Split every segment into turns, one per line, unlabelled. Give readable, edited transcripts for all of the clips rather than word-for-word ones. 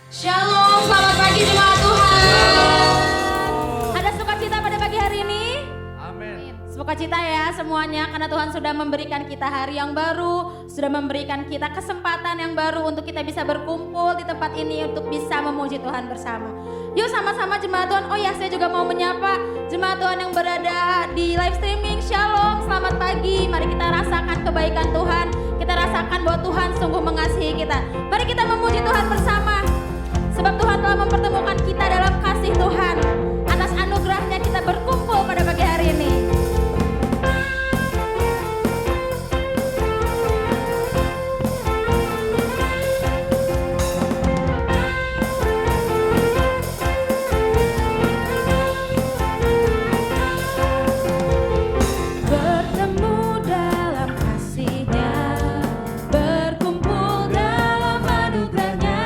Shalom, selamat pagi jemaat Tuhan. Ada sukacita pada pagi hari ini?
Amin.
Sukacita ya semuanya, karena Tuhan sudah memberikan kita hari yang baru, sudah memberikan kita kesempatan yang baru untuk kita bisa berkumpul di tempat ini untuk bisa memuji Tuhan bersama. Yuk sama-sama jemaat Tuhan. Oh ya, saya juga mau menyapa jemaat Tuhan yang berada di live streaming. Shalom, selamat pagi. Mari kita rasakan kebaikan Tuhan. Kita rasakan bahwa Tuhan sungguh mengasihi kita. Mari kita memuji Tuhan bersama. Sebab Tuhan telah mempertemukan kita dalam kasih Tuhan. Atas anugerahnya kita berkumpul pada pagi hari ini. Bertemu dalam kasih-Nya, berkumpul dalam anugerah-Nya.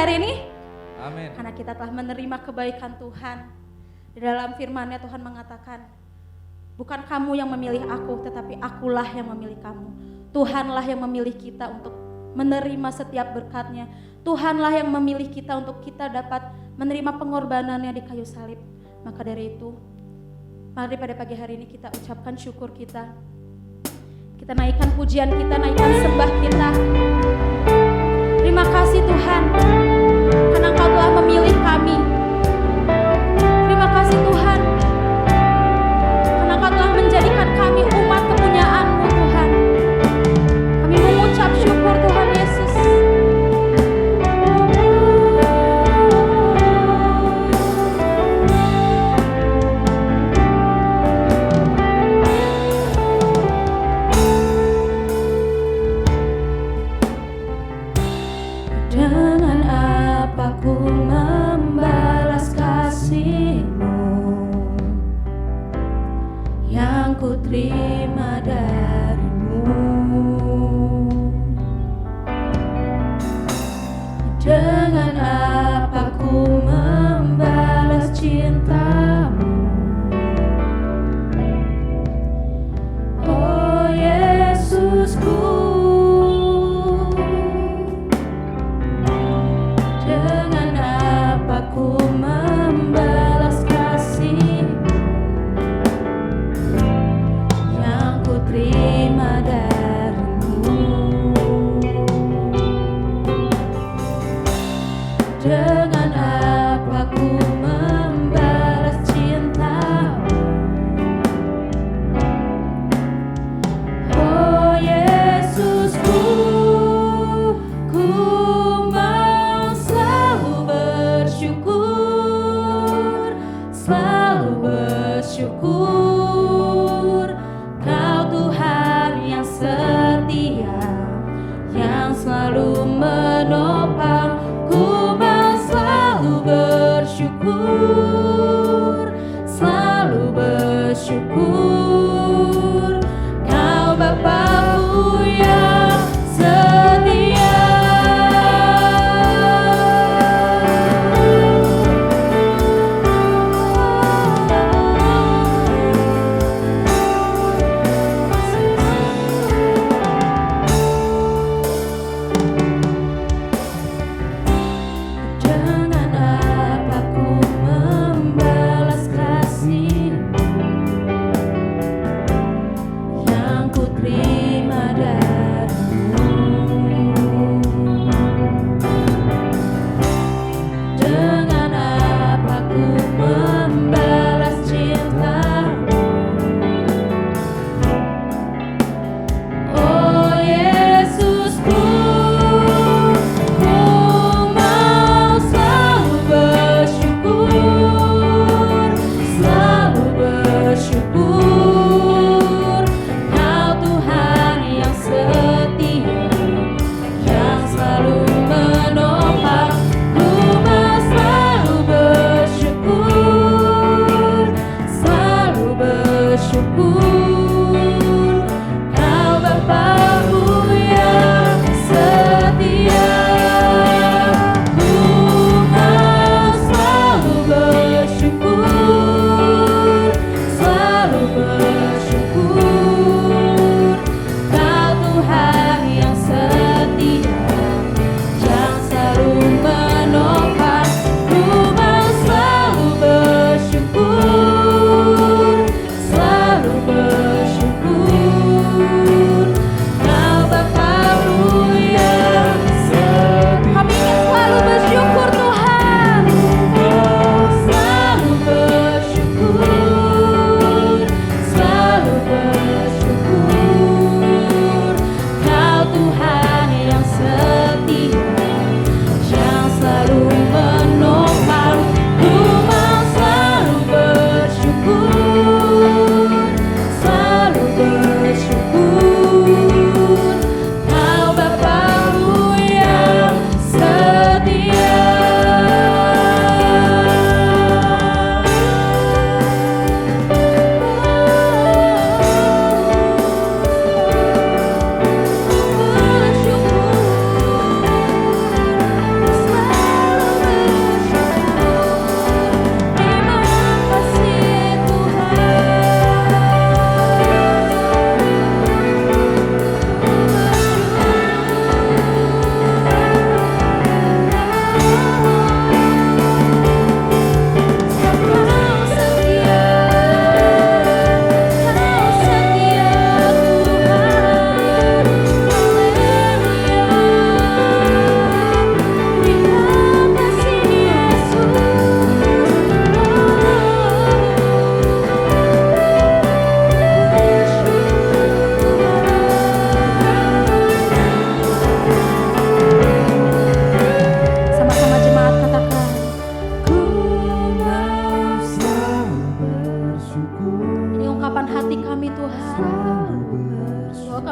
hari ini?
Amin.
Karena kita telah menerima kebaikan Tuhan. Di dalam firman-Nya Tuhan mengatakan, bukan kamu yang memilih aku, tetapi akulah yang memilih kamu. Tuhanlah yang memilih kita untuk menerima setiap berkat-Nya. Tuhanlah yang memilih kita untuk kita dapat menerima pengorbanannya di kayu salib. Maka dari itu, mari pada pagi hari ini kita ucapkan syukur kita. Kita naikkan pujian kita, naikkan sembah kita. Terima kasih Tuhan, karena Engkau telah memilih kami. Terima kasih Tuhan, karena Engkau telah menjadikan kami umat kepunyaan-Mu Tuhan. Kami mengucap syukur Tuhan Yesus. Dengan apa ku membalas kasih-Mu yang ku terima dari-Mu? Dengan apa ku membalas cinta-Mu? Oh Yesusku, dengan apa ku membalas kasih yang ku terima dari-Mu? Dengan apa ku membalas cinta-Mu? Oh Yesusku, ku mau selalu bersyukur, selalu bersyukur. Kau Tuhan yang setia, yang selalu menopang. Ku mau selalu bersyukur, selalu bersyukur. Kau Bapa-Ku yang setia. Dengan apa ku membalas kasih yang ku terima dari-Mu? Dengan apa ku membalas cinta-Mu? Oh Yesusku, ku mau selalu bersyukur, selalu bersyukur. Kau Tuhan yang setia, yang selalu menopang. Ku mau selalu bersyukur, selalu bersyukur. Kau Bapa-Ku yang setia. Ku mau selalu bersyukur, selalu bersyukur. Kau Tuhan yang setia, yang selalu menopang. Ku mau selalu bersyukur, selalu bersyukur.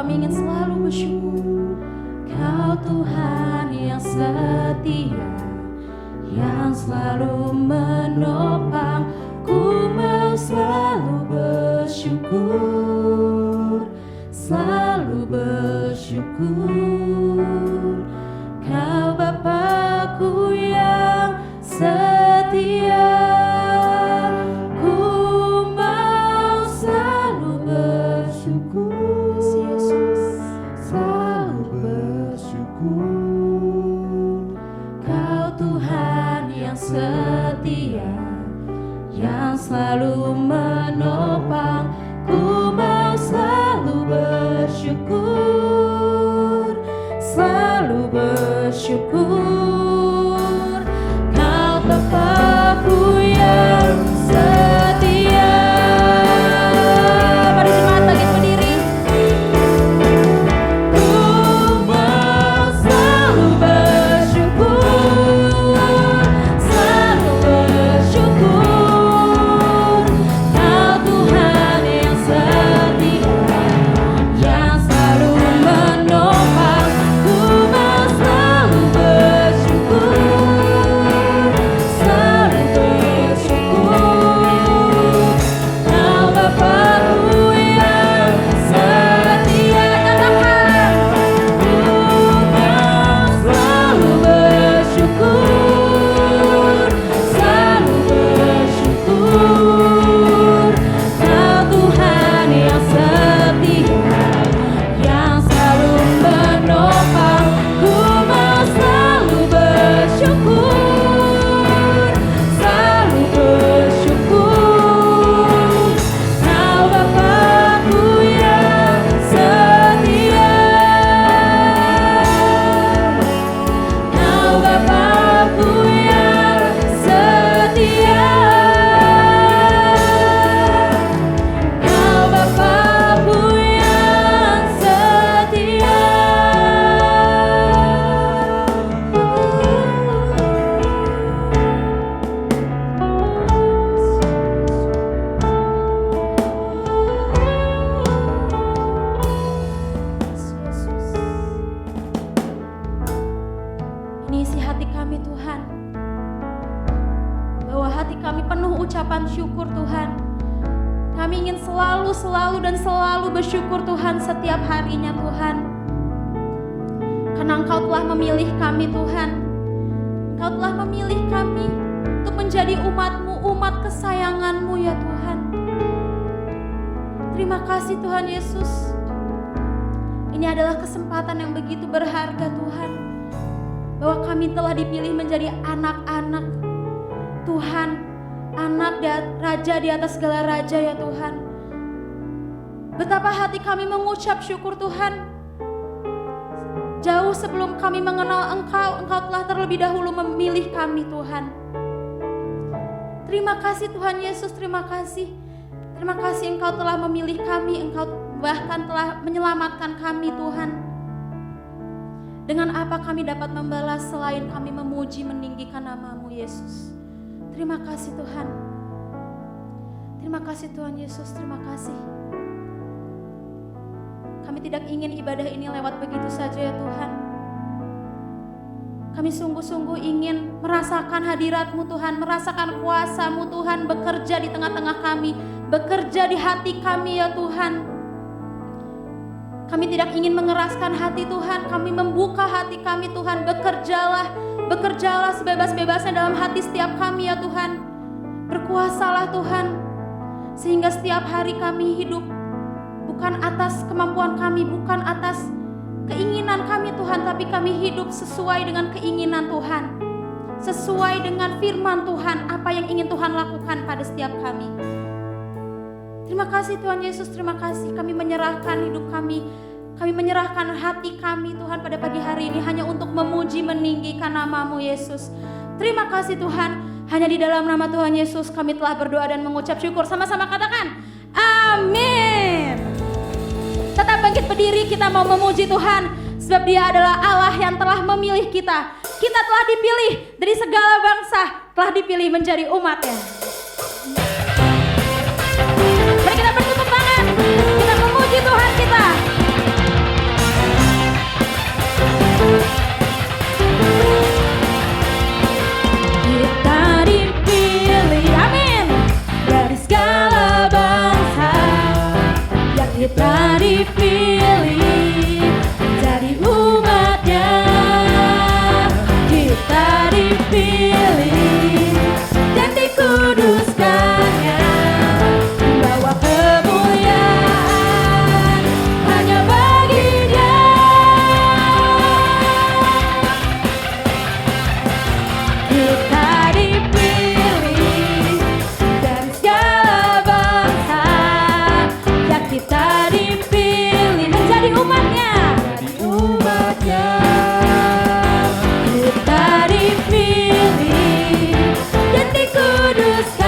kami ingin selalu bersyukur. Kau Tuhan yang setia, yang selalu menopang. Ku mau selalu bersyukur, selalu bersyukur. Kau Bapa-Ku yang setia, ku mau selalu bersyukur. Yesus, selalu bersyukur. Kau Tuhan yang setia, yang selalu menopang. Ku mau selalu bersyukur, selalu bersyukur. Kau Bapa-Ku yang setia. Mari jemaat bangkit berdiri. Ku mau selalu bersyukur, selalu bersyukur. Kau Tuhan yang setia, yang selalu menopang. Ku mau selalu bersyukur, selalu bersyukur. Kau Bapa-Ku yang setia. Katakan, ku mau selalu bersyukur, selalu bersyukur. Kau Tuhan yang setia, yang selalu menopang. Ku mau selalu bersyukur, selalu bersyukur. Kau Bapa-Ku yang setia, Kau Bapa-Ku yang setia, Kau Bapa-Ku yang setia. Ini isi hati kami Tuhan, bahwa hati kami penuh ucapan syukur Tuhan. Kami ingin selalu dan selalu bersyukur Tuhan setiap harinya Tuhan. Karena Engkau telah memilih kami Tuhan. Engkau telah memilih kami untuk menjadi umat-Mu, umat kesayangan-Mu ya Tuhan. Terima kasih Tuhan Yesus. Ini adalah kesempatan yang begitu berharga Tuhan, bahwa kami telah dipilih menjadi anak-anak Tuhan, anak raja di atas segala raja ya Tuhan. Betapa hati kami mengucap syukur Tuhan. Jauh sebelum kami mengenal Engkau, Engkau telah terlebih dahulu memilih kami Tuhan. Terima kasih Tuhan Yesus, terima kasih. Terima kasih Engkau telah memilih kami, Engkau bahkan telah menyelamatkan kami Tuhan. Dengan apa kami dapat membalas selain kami memuji meninggikan nama-Mu Yesus. Terima kasih Tuhan. Terima kasih Tuhan Yesus, terima kasih. Kami tidak ingin ibadah ini lewat begitu saja ya Tuhan. Kami sungguh-sungguh ingin merasakan hadirat-Mu Tuhan, merasakan kuasa-Mu Tuhan bekerja di tengah-tengah kami, bekerja di hati kami ya Tuhan. Kami tidak ingin mengeraskan hati Tuhan, kami membuka hati kami Tuhan. Bekerjalah sebebas-bebasnya dalam hati setiap kami ya Tuhan. Berkuasalah Tuhan, sehingga setiap hari kami hidup bukan atas kemampuan kami, bukan atas keinginan kami Tuhan, tapi kami hidup sesuai dengan keinginan Tuhan, sesuai dengan firman Tuhan, apa yang ingin Tuhan lakukan pada setiap kami. Terima kasih Tuhan Yesus, terima kasih. Kami menyerahkan hidup kami menyerahkan hati kami Tuhan pada pagi hari ini hanya untuk memuji meninggikan nama-Mu Yesus. Terima kasih Tuhan, hanya di dalam nama Tuhan Yesus kami telah berdoa dan mengucap syukur. Sama-sama katakan, amin. Tetap bangkit berdiri, kita mau memuji Tuhan, sebab Dia adalah Allah yang telah memilih kita. Kita telah dipilih dari segala bangsa, telah dipilih menjadi umat-Nya. Mari kita bertepuk tangan, kita memuji Tuhan kita. Kita dipilih jadi umatnya, kita dipilih dan dikuduskannya, membawa kemuliaan hanya bagi Dia. Kita dipilih dari segala bangsa, ya kita dipilih menjadi umatnya, kita dipilih dan dikuduskan.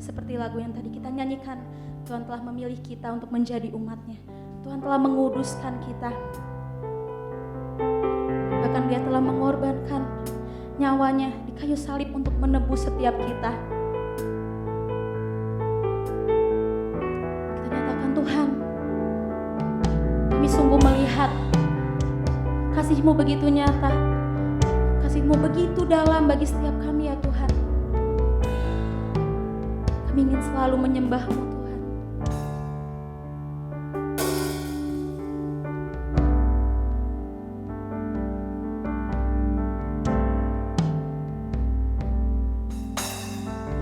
Seperti lagu yang tadi kita nyanyikan, Tuhan telah memilih kita untuk menjadi umat-Nya. Tuhan telah menguduskan kita. Bahkan Dia telah mengorbankan nyawanya di kayu salib untuk menebus setiap kita. Kita nyatakan, Tuhan, kami sungguh melihat kasih-Mu begitu nyata, kasih-Mu begitu dalam bagi setiap kami ya Tuhan. Kami ingin selalu menyembah-Mu Tuhan.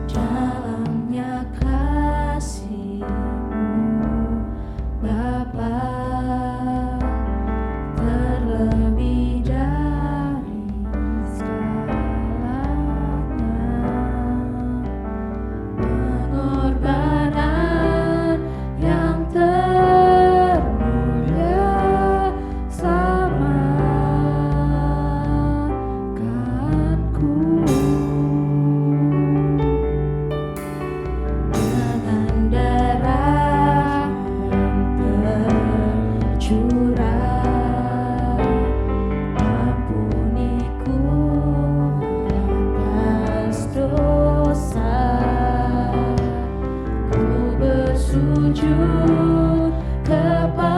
Dalamnya kasih-Mu Bapa, terlebih dari segalanya, pengorbanan yang termulia selamatkanku. Dengan darah yang tercurah, ampuniku atas dosa. Ku bersujud kepadamu,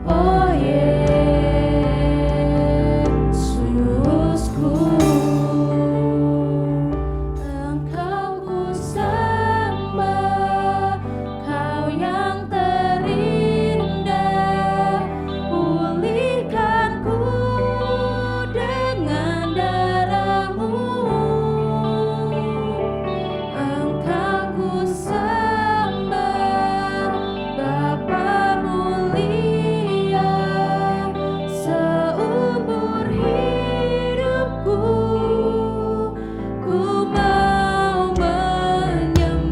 oh Yesusku. Engkau ku sembah, Kau yang terindah. Pulihkanku dengan darah-Mu. Engkau ku sembah, Bapa mulia. Seumur hidupku ku mau menyembah-Mu.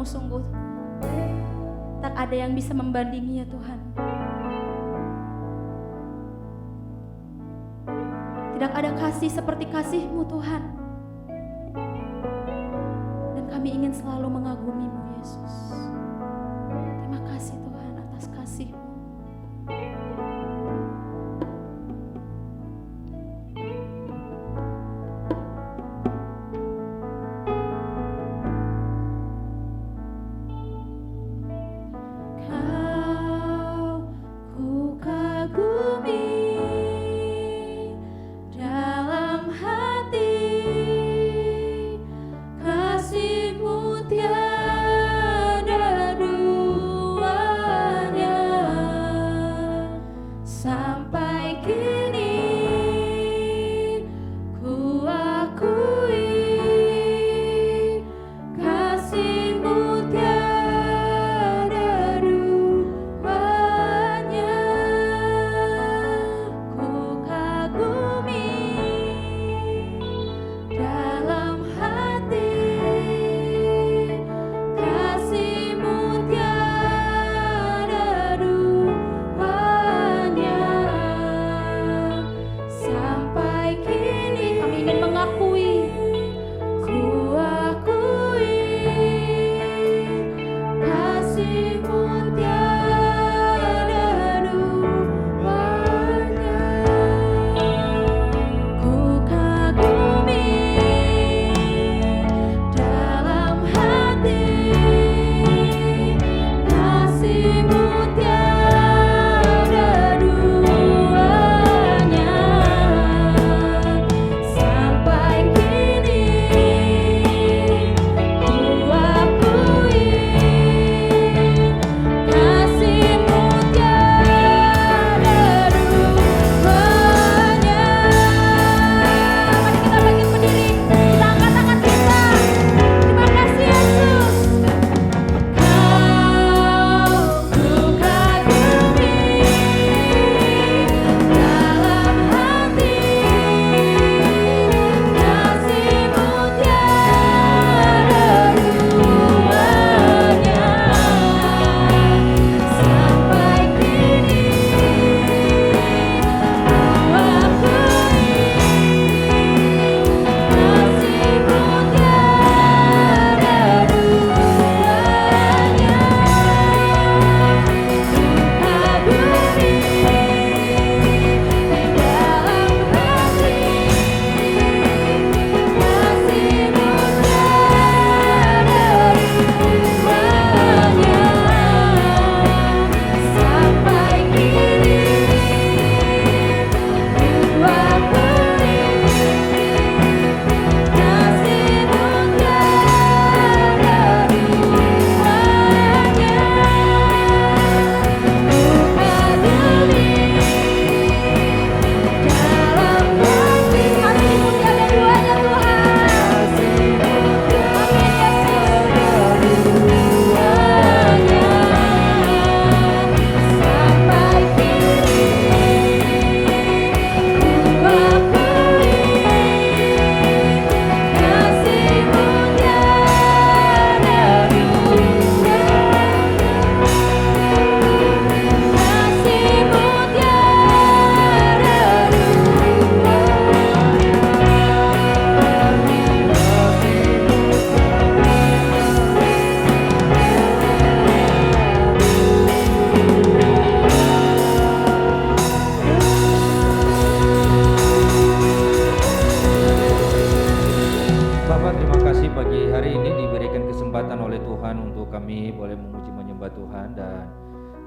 kasih-Mu sungguh tak ada yang bisa membandingi ya Tuhan. Tidak ada kasih seperti kasih-Mu Tuhan. Dan kami ingin selalu mengagumi-Mu Yesus. Terima kasih Tuhan atas kasih-Mu.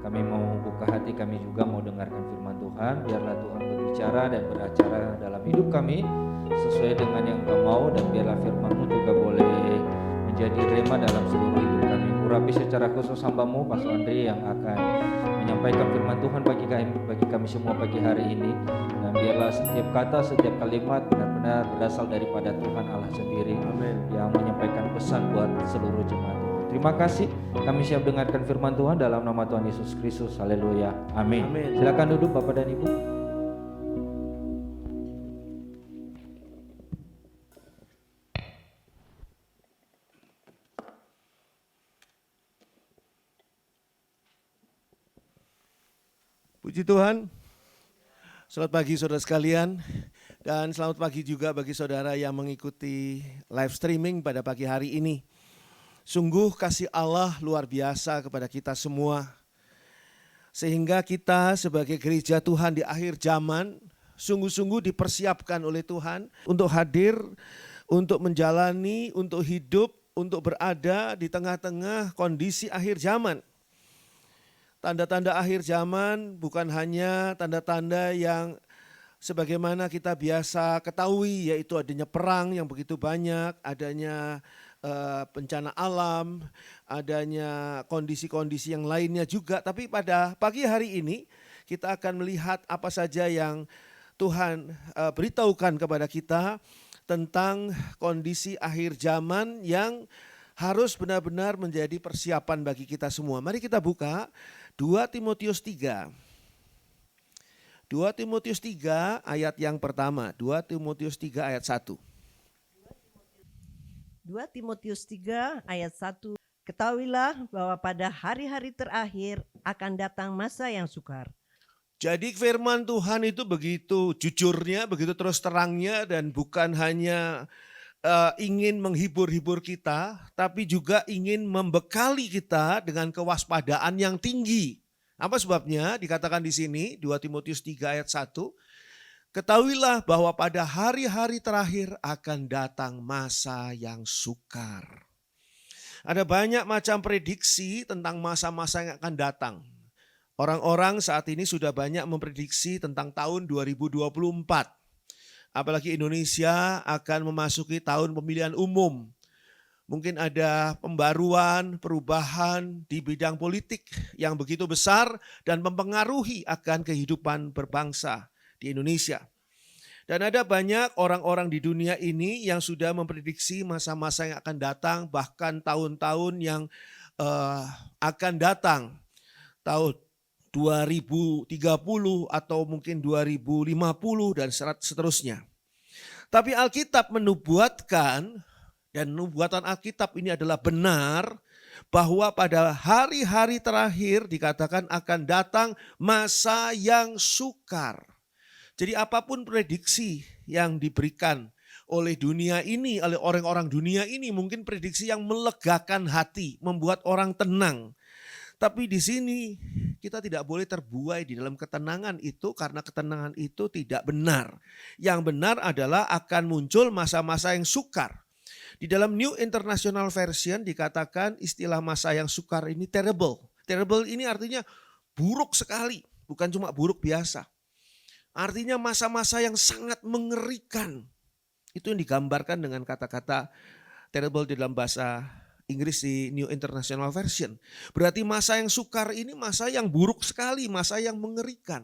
Kami mau buka hati kami juga mau dengarkan firman Tuhan. Biarlah Tuhan berbicara dan beracara dalam hidup kami sesuai dengan yang Engkau mau, dan biarlah firman-Mu juga boleh menjadi rema dalam seluruh hidup kami. Urapi secara khusus hamba-Mu Pastor Andre yang akan menyampaikan firman Tuhan bagi kami semua pagi hari ini. Dan biarlah setiap kata, setiap kalimat benar-benar berasal daripada Tuhan Allah sendiri. Amin. Yang menyampaikan pesan buat seluruh jemaat. Terima kasih, kami siap dengarkan firman Tuhan dalam nama Tuhan Yesus Kristus. Haleluya. Amin. Amin. Silakan duduk Bapak dan Ibu.
Puji Tuhan. Selamat pagi saudara sekalian. Dan selamat pagi juga bagi saudara yang mengikuti live streaming pada pagi hari ini. Sungguh kasih Allah luar biasa kepada kita semua. Sehingga kita sebagai gereja Tuhan di akhir zaman sungguh-sungguh dipersiapkan oleh Tuhan untuk hadir, untuk menjalani, untuk hidup, untuk berada di tengah-tengah kondisi akhir zaman. Tanda-tanda akhir zaman bukan hanya tanda-tanda yang sebagaimana kita biasa ketahui, yaitu adanya perang yang begitu banyak, adanya bencana alam, adanya kondisi-kondisi yang lainnya juga. Tapi pada pagi hari ini kita akan melihat apa saja yang Tuhan beritahukan kepada kita tentang kondisi akhir zaman yang harus benar-benar menjadi persiapan bagi kita semua. Mari kita buka 2 Timotius 3. 2 Timotius 3 ayat yang pertama. 2 Timotius 3 ayat 1.
2 Timotius 3 ayat 1. Ketahuilah bahwa pada hari-hari terakhir akan datang masa yang sukar.
Jadi firman Tuhan itu begitu jujurnya, begitu terus terangnya, dan bukan hanya ingin menghibur-hibur kita, tapi juga ingin membekali kita dengan kewaspadaan yang tinggi. Apa sebabnya? Dikatakan di sini 2 Timotius 3 ayat 1. Ketahuilah bahwa pada hari-hari terakhir akan datang masa yang sukar. Ada banyak macam prediksi tentang masa-masa yang akan datang. Orang-orang saat ini sudah banyak memprediksi tentang tahun 2024. Apalagi Indonesia akan memasuki tahun pemilihan umum. Mungkin ada pembaruan, perubahan di bidang politik yang begitu besar dan mempengaruhi akan kehidupan berbangsa di Indonesia. Dan ada banyak orang-orang di dunia ini yang sudah memprediksi masa-masa yang akan datang, bahkan tahun-tahun yang akan datang. Tahun 2030 atau mungkin 2050 dan seterusnya. Tapi Alkitab menubuatkan, dan nubuatan Alkitab ini adalah benar, bahwa pada hari-hari terakhir dikatakan akan datang masa yang sukar. Jadi apapun prediksi yang diberikan oleh dunia ini, oleh orang-orang dunia ini, mungkin prediksi yang melegakan hati, membuat orang tenang. Tapi di sini kita tidak boleh terbuai di dalam ketenangan itu, karena ketenangan itu tidak benar. Yang benar adalah akan muncul masa-masa yang sukar. Di dalam New International Version dikatakan istilah masa yang sukar ini terrible. Terrible ini artinya buruk sekali, bukan cuma buruk biasa. Artinya masa-masa yang sangat mengerikan. Itu yang digambarkan dengan kata-kata terrible di dalam bahasa Inggris di New International Version. Berarti masa yang sukar ini masa yang buruk sekali, masa yang mengerikan.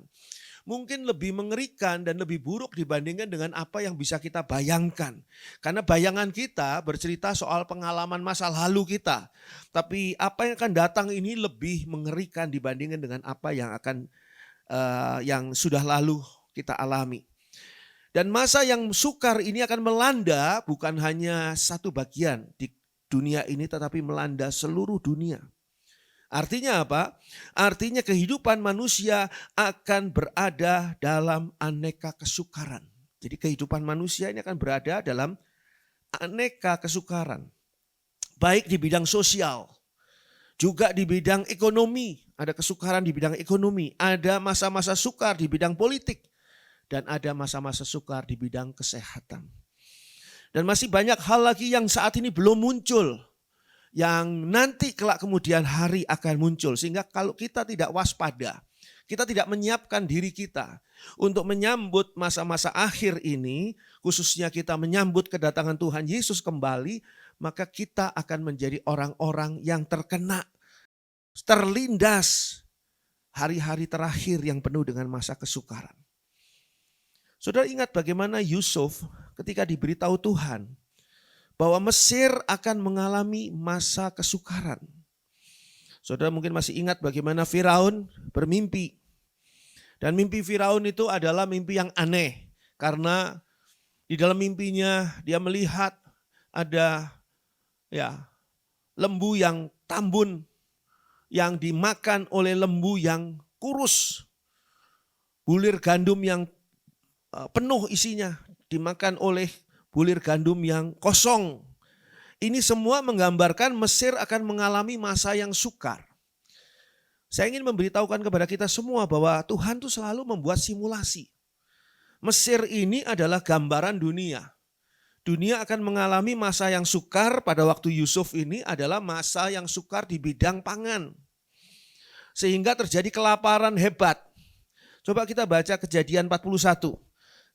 Mungkin lebih mengerikan dan lebih buruk dibandingkan dengan apa yang bisa kita bayangkan. Karena bayangan kita bercerita soal pengalaman masa lalu kita. Tapi apa yang akan datang ini lebih mengerikan dibandingkan dengan apa yang sudah lalu kita alami. Dan masa yang sukar ini akan melanda bukan hanya satu bagian di dunia ini, tetapi melanda seluruh dunia. Artinya apa? Artinya kehidupan manusia akan berada dalam aneka kesukaran. Jadi kehidupan manusia ini akan berada dalam aneka kesukaran. Baik di bidang sosial, juga di bidang ekonomi. Ada kesukaran di bidang ekonomi. Ada masa-masa sukar di bidang politik. Dan ada masa-masa sukar di bidang kesehatan. Dan masih banyak hal lagi yang saat ini belum muncul, yang nanti kelak kemudian hari akan muncul. Sehingga kalau kita tidak waspada, kita tidak menyiapkan diri kita untuk menyambut masa-masa akhir ini, khususnya kita menyambut kedatangan Tuhan Yesus kembali, maka kita akan menjadi orang-orang yang terkena, terlindas hari-hari terakhir yang penuh dengan masa kesukaran. Saudara ingat bagaimana Yusuf ketika diberitahu Tuhan bahwa Mesir akan mengalami masa kesukaran. Saudara mungkin masih ingat bagaimana Firaun bermimpi. Dan mimpi Firaun itu adalah mimpi yang aneh. Karena di dalam mimpinya dia melihat ada lembu yang tambun yang dimakan oleh lembu yang kurus. bulir gandum yang penuh isinya dimakan oleh bulir gandum yang kosong. Ini semua menggambarkan Mesir akan mengalami masa yang sukar. Saya ingin memberitahukan kepada kita semua bahwa Tuhan itu selalu membuat simulasi. Mesir ini adalah gambaran dunia. Dunia akan mengalami masa yang sukar pada waktu Yusuf ini adalah masa yang sukar di bidang pangan. Sehingga terjadi kelaparan hebat. Coba kita baca Kejadian 41.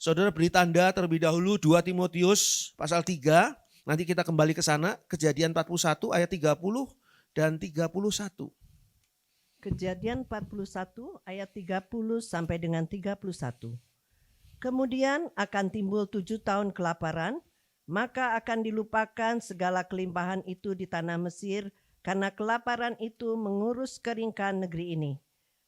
Saudara beri tanda terlebih dahulu 2 Timotius pasal 3. Nanti kita kembali ke sana. Kejadian 41 ayat 30 dan 31.
Kejadian 41 ayat 30 sampai dengan 31. Kemudian akan timbul 7 tahun kelaparan, maka akan dilupakan segala kelimpahan itu di tanah Mesir, karena kelaparan itu mengurus keringkan negeri ini.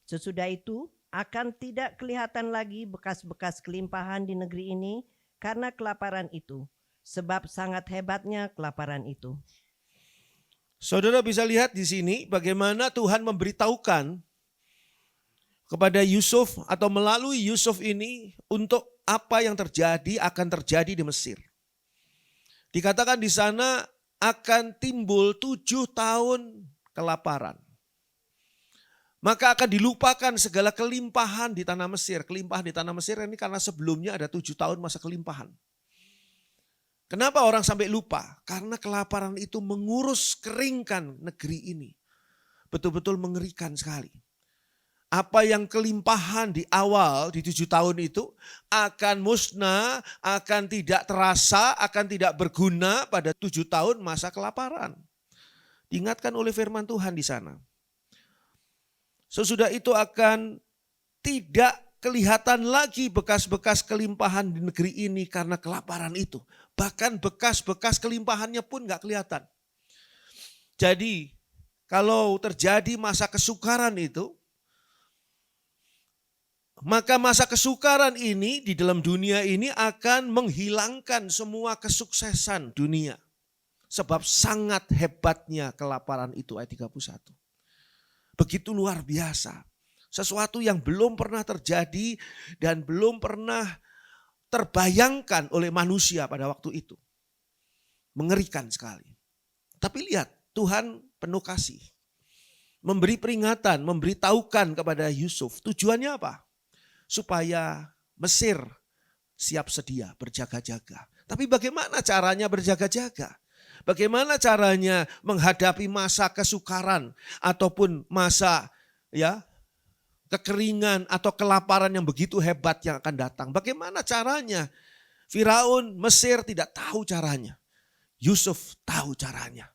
Sesudah itu akan tidak kelihatan lagi bekas-bekas kelimpahan di negeri ini karena kelaparan itu, sebab sangat hebatnya kelaparan itu.
Saudara bisa lihat di sini bagaimana Tuhan memberitahukan kepada Yusuf atau melalui Yusuf ini untuk apa yang terjadi akan terjadi di Mesir. Dikatakan di sana akan timbul 7 tahun kelaparan. Maka akan dilupakan segala kelimpahan di tanah Mesir. Kelimpahan di tanah Mesir ini karena sebelumnya ada 7 tahun masa kelimpahan. Kenapa orang sampai lupa? Karena kelaparan itu mengurus keringkan negeri ini. Betul-betul mengerikan sekali. Apa yang kelimpahan di awal di 7 tahun itu akan musnah, akan tidak terasa, akan tidak berguna pada 7 tahun masa kelaparan. Diingatkan oleh firman Tuhan di sana. Sesudah itu akan tidak kelihatan lagi bekas-bekas kelimpahan di negeri ini karena kelaparan itu. Bahkan bekas-bekas kelimpahannya pun gak kelihatan. Jadi kalau terjadi masa kesukaran itu, maka masa kesukaran ini di dalam dunia ini akan menghilangkan semua kesuksesan dunia. Sebab sangat hebatnya kelaparan itu ayat 31. Begitu luar biasa. Sesuatu yang belum pernah terjadi dan belum pernah terbayangkan oleh manusia pada waktu itu. Mengerikan sekali. Tapi lihat, Tuhan penuh kasih. Memberi peringatan, memberitahukan kepada Yusuf. Tujuannya apa? Supaya Mesir siap sedia berjaga-jaga. Tapi bagaimana caranya berjaga-jaga? Bagaimana caranya menghadapi masa kesukaran ataupun masa kekeringan atau kelaparan yang begitu hebat yang akan datang? Bagaimana caranya? Firaun Mesir tidak tahu caranya. Yusuf tahu caranya.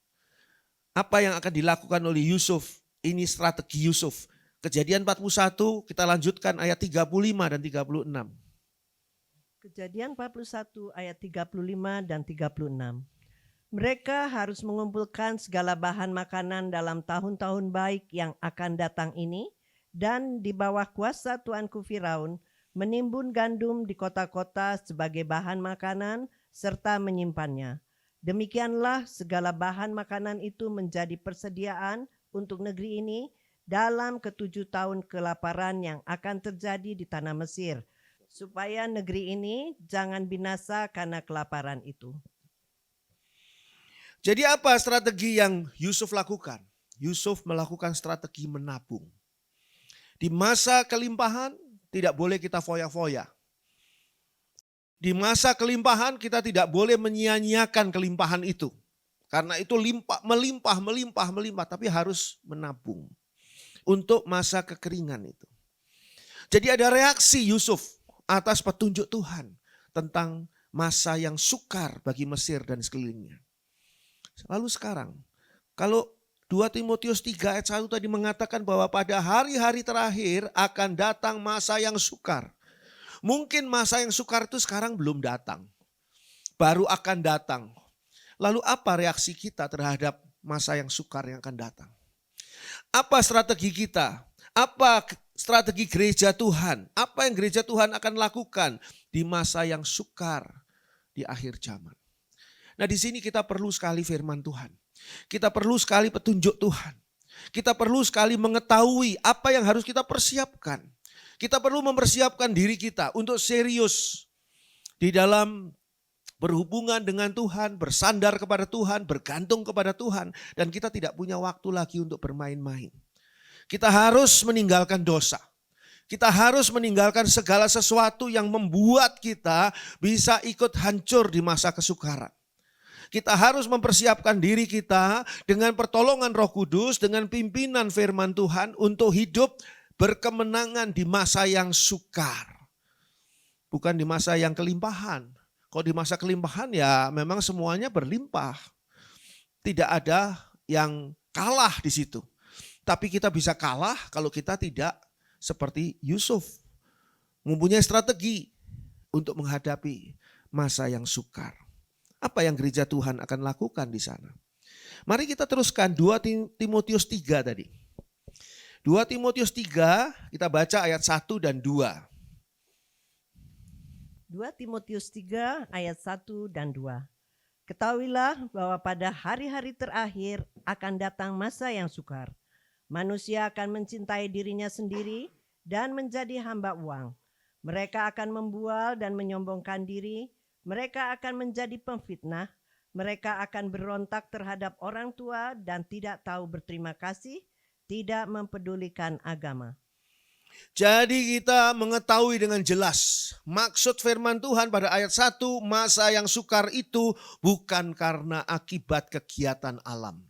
Apa yang akan dilakukan oleh Yusuf? Ini strategi Yusuf. Kejadian 41 kita lanjutkan ayat 35 dan 36.
Kejadian 41 ayat 35 dan 36. Mereka harus mengumpulkan segala bahan makanan dalam tahun-tahun baik yang akan datang ini, dan di bawah kuasa tuanku Firaun menimbun gandum di kota-kota sebagai bahan makanan serta menyimpannya. Demikianlah segala bahan makanan itu menjadi persediaan untuk negeri ini dalam ke-7 tahun kelaparan yang akan terjadi di tanah Mesir, supaya negeri ini jangan binasa karena kelaparan itu.
Jadi apa strategi yang Yusuf lakukan? Yusuf melakukan strategi menabung. Di masa kelimpahan tidak boleh kita foya-foya. Di masa kelimpahan kita tidak boleh menyia-nyiakan kelimpahan itu. Karena itu melimpah, tapi harus menabung. Untuk masa kekeringan itu. Jadi ada reaksi Yusuf atas petunjuk Tuhan tentang masa yang sukar bagi Mesir dan sekelilingnya. Lalu sekarang, kalau 2 Timotius 3 ayat 1 tadi mengatakan bahwa pada hari-hari terakhir akan datang masa yang sukar. Mungkin masa yang sukar itu sekarang belum datang. Baru akan datang. Lalu apa reaksi kita terhadap masa yang sukar yang akan datang? Apa strategi kita? Apa strategi gereja Tuhan? Apa yang gereja Tuhan akan lakukan di masa yang sukar di akhir zaman? Nah, di sini kita perlu sekali firman Tuhan. Kita perlu sekali petunjuk Tuhan. Kita perlu sekali mengetahui apa yang harus kita persiapkan. Kita perlu mempersiapkan diri kita untuk serius di dalam berhubungan dengan Tuhan, bersandar kepada Tuhan, bergantung kepada Tuhan. Dan kita tidak punya waktu lagi untuk bermain-main. Kita harus meninggalkan dosa. Kita harus meninggalkan segala sesuatu yang membuat kita bisa ikut hancur di masa kesukaran. Kita harus mempersiapkan diri kita dengan pertolongan Roh Kudus, dengan pimpinan firman Tuhan untuk hidup berkemenangan di masa yang sukar. Bukan di masa yang kelimpahan. Kalau di masa kelimpahan ya memang semuanya berlimpah. Tidak ada yang kalah di situ. Tapi kita bisa kalah kalau kita tidak seperti Yusuf. Mempunyai strategi untuk menghadapi masa yang sukar. Apa yang gereja Tuhan akan lakukan di sana? Mari kita teruskan 2 Timotius 3 tadi. 2 Timotius 3 kita baca ayat 1 dan 2.
2 Timotius 3 ayat 1 dan 2. Ketahuilah bahwa pada hari-hari terakhir akan datang masa yang sukar. Manusia akan mencintai dirinya sendiri dan menjadi hamba uang. Mereka akan membual dan menyombongkan diri. Mereka akan menjadi pemfitnah. Mereka akan berontak terhadap orang tua dan tidak tahu berterima kasih, tidak mempedulikan agama.
Jadi kita mengetahui dengan jelas maksud firman Tuhan pada ayat 1, masa yang sukar itu bukan karena akibat kegiatan alam.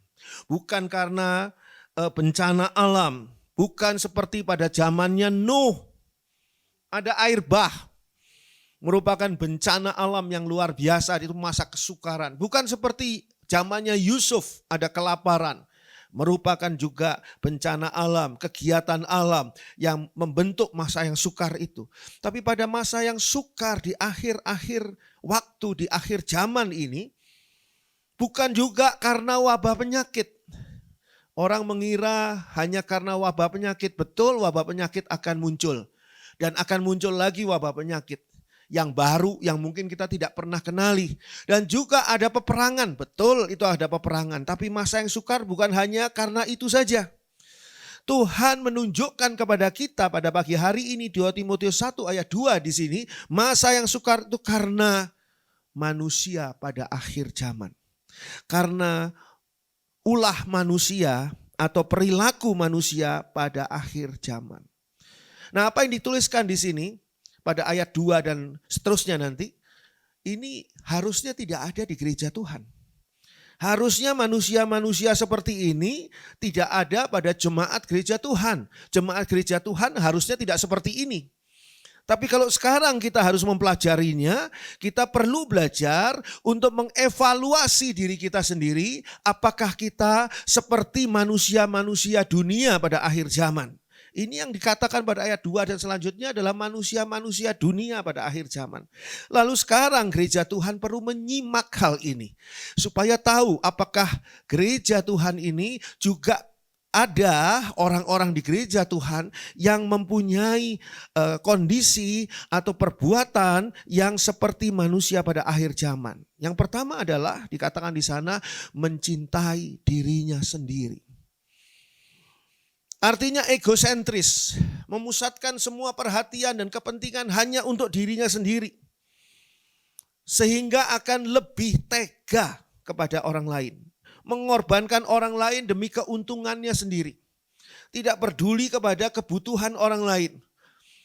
Bukan karena bencana alam. Bukan seperti pada zamannya Nuh. Ada air bah. Merupakan bencana alam yang luar biasa, itu masa kesukaran. Bukan seperti zamannya Yusuf, ada kelaparan. Merupakan juga bencana alam, kegiatan alam yang membentuk masa yang sukar itu. Tapi pada masa yang sukar di akhir-akhir waktu, di akhir zaman ini, bukan juga karena wabah penyakit. Orang mengira hanya karena wabah penyakit. Betul, wabah penyakit akan muncul. Dan akan muncul lagi wabah penyakit yang baru, yang mungkin kita tidak pernah kenali. Dan juga ada peperangan, betul itu ada peperangan. Tapi masa yang sukar bukan hanya karena itu saja. Tuhan menunjukkan kepada kita pada pagi hari ini 2 Timotius 1 ayat 2 di sini. Masa yang sukar itu karena manusia pada akhir zaman. Karena ulah manusia atau perilaku manusia pada akhir zaman. Nah, apa yang dituliskan di sini pada ayat 2 dan seterusnya nanti, ini harusnya tidak ada di gereja Tuhan. Harusnya manusia-manusia seperti ini tidak ada pada jemaat gereja Tuhan. Jemaat gereja Tuhan harusnya tidak seperti ini. Tapi kalau sekarang kita harus mempelajarinya, kita perlu belajar untuk mengevaluasi diri kita sendiri. Apakah kita seperti manusia-manusia dunia pada akhir zaman? Ini yang dikatakan pada ayat 2 dan selanjutnya adalah manusia-manusia dunia pada akhir zaman. Lalu sekarang gereja Tuhan perlu menyimak hal ini. Supaya tahu apakah gereja Tuhan ini juga ada orang-orang di gereja Tuhan yang mempunyai kondisi atau perbuatan yang seperti manusia pada akhir zaman. Yang pertama adalah dikatakan di sana mencintai dirinya sendiri. Artinya egosentris, memusatkan semua perhatian dan kepentingan hanya untuk dirinya sendiri. Sehingga akan lebih tega kepada orang lain. Mengorbankan orang lain demi keuntungannya sendiri. Tidak peduli kepada kebutuhan orang lain.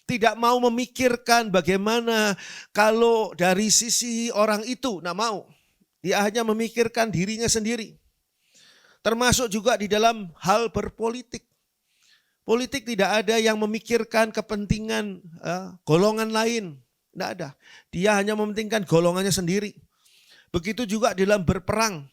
Tidak mau memikirkan bagaimana kalau dari sisi orang itu, tidak mau. Dia hanya memikirkan dirinya sendiri. Termasuk juga di dalam hal berpolitik. Politik tidak ada yang memikirkan kepentingan golongan lain. Tidak ada. Dia hanya mementingkan golongannya sendiri. Begitu juga dalam berperang.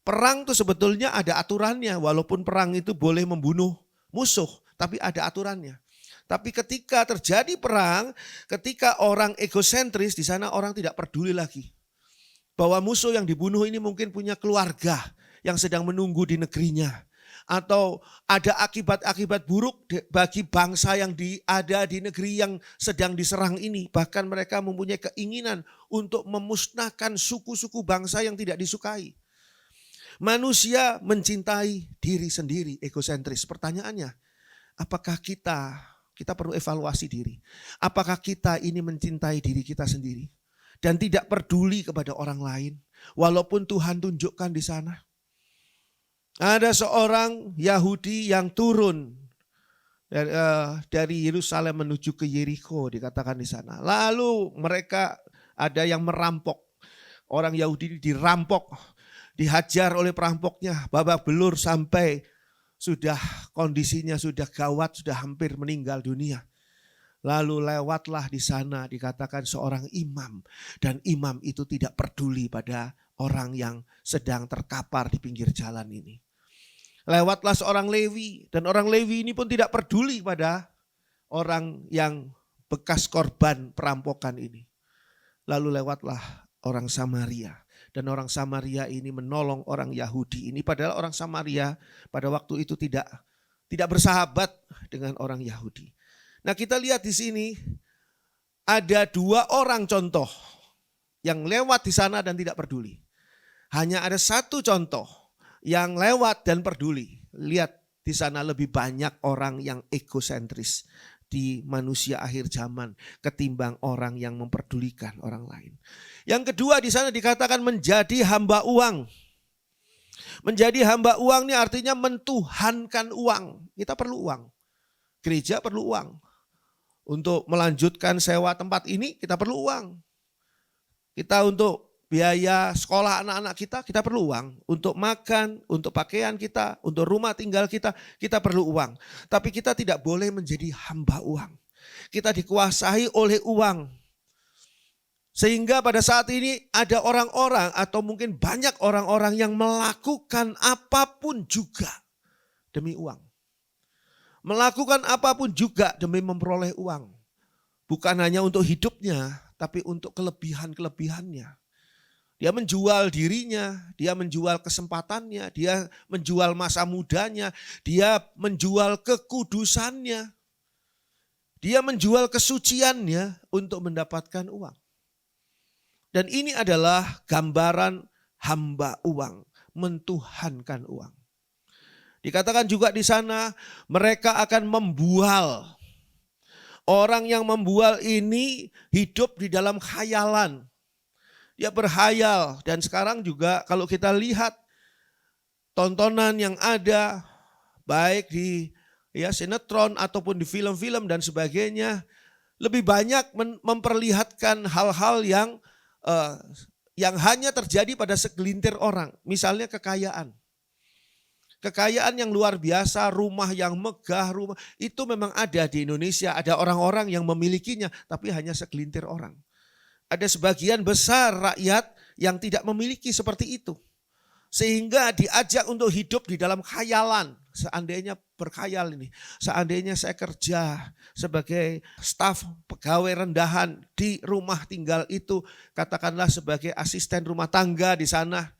Perang itu sebetulnya ada aturannya. Walaupun perang itu boleh membunuh musuh. Tapi ada aturannya. Tapi ketika terjadi perang, ketika orang egosentris, di sana orang tidak peduli lagi. Bahwa musuh yang dibunuh ini mungkin punya keluarga yang sedang menunggu di negerinya. Atau ada akibat-akibat buruk bagi bangsa yang ada di negeri yang sedang diserang ini. Bahkan mereka mempunyai keinginan untuk memusnahkan suku-suku bangsa yang tidak disukai. Manusia mencintai diri sendiri, egosentris. Pertanyaannya, apakah kita Kita perlu evaluasi diri. Apakah kita ini mencintai diri kita sendiri dan tidak peduli kepada orang lain walaupun Tuhan tunjukkan di sana. Ada seorang Yahudi yang turun dari Yerusalem menuju ke Yeriko, dikatakan di sana. Lalu mereka ada yang merampok. Orang Yahudi dirampok, dihajar oleh perampoknya, babak belur sampai sudah kondisinya sudah gawat, sudah hampir meninggal dunia. Lalu lewatlah di sana dikatakan seorang imam. Dan imam itu tidak peduli pada orang yang sedang terkapar di pinggir jalan ini. Lewatlah seorang Lewi. Dan orang Lewi ini pun tidak peduli pada orang yang bekas korban perampokan ini. Lalu lewatlah orang Samaria. Dan orang Samaria ini menolong orang Yahudi ini. Padahal orang Samaria pada waktu itu tidak bersahabat dengan orang Yahudi. Nah, kita lihat di sini ada 2 orang contoh yang lewat di sana dan tidak peduli. Hanya ada 1 contoh yang lewat dan peduli. Lihat di sana lebih banyak orang yang egosentris di manusia akhir zaman ketimbang orang yang memperdulikan orang lain. Yang kedua di sana dikatakan menjadi hamba uang. Menjadi hamba uang ini artinya mentuhankan uang. Kita perlu uang. Gereja perlu uang. Untuk melanjutkan sewa tempat ini kita perlu uang. Kita untuk biaya sekolah anak-anak kita perlu uang. Untuk makan, untuk pakaian kita, untuk rumah tinggal kita perlu uang. Tapi kita tidak boleh menjadi hamba uang. Kita dikuasai oleh uang. Sehingga pada saat ini ada orang-orang atau mungkin banyak orang-orang yang melakukan apapun juga demi uang. Melakukan apapun juga demi memperoleh uang. Bukan hanya untuk hidupnya, tapi untuk kelebihan-kelebihannya. Dia menjual dirinya, dia menjual kesempatannya, dia menjual masa mudanya, dia menjual kekudusannya. Dia menjual kesuciannya untuk mendapatkan uang. Dan ini adalah gambaran hamba uang, mentuhankan uang. Dikatakan juga di sana mereka akan membual. Orang yang membual ini hidup di dalam khayalan. Dia berhayal dan sekarang juga kalau kita lihat tontonan yang ada baik di sinetron ataupun di film-film dan sebagainya lebih banyak memperlihatkan hal-hal yang hanya terjadi pada segelintir orang. Misalnya kekayaan. Kekayaan yang luar biasa, rumah yang megah, itu memang ada di Indonesia. Ada orang-orang yang memilikinya, tapi hanya segelintir orang. Ada sebagian besar rakyat yang tidak memiliki seperti itu. Sehingga diajak untuk hidup di dalam khayalan. Seandainya berkhayal ini, seandainya saya kerja sebagai staf pegawai rendahan di rumah tinggal itu, katakanlah sebagai asisten rumah tangga di sana.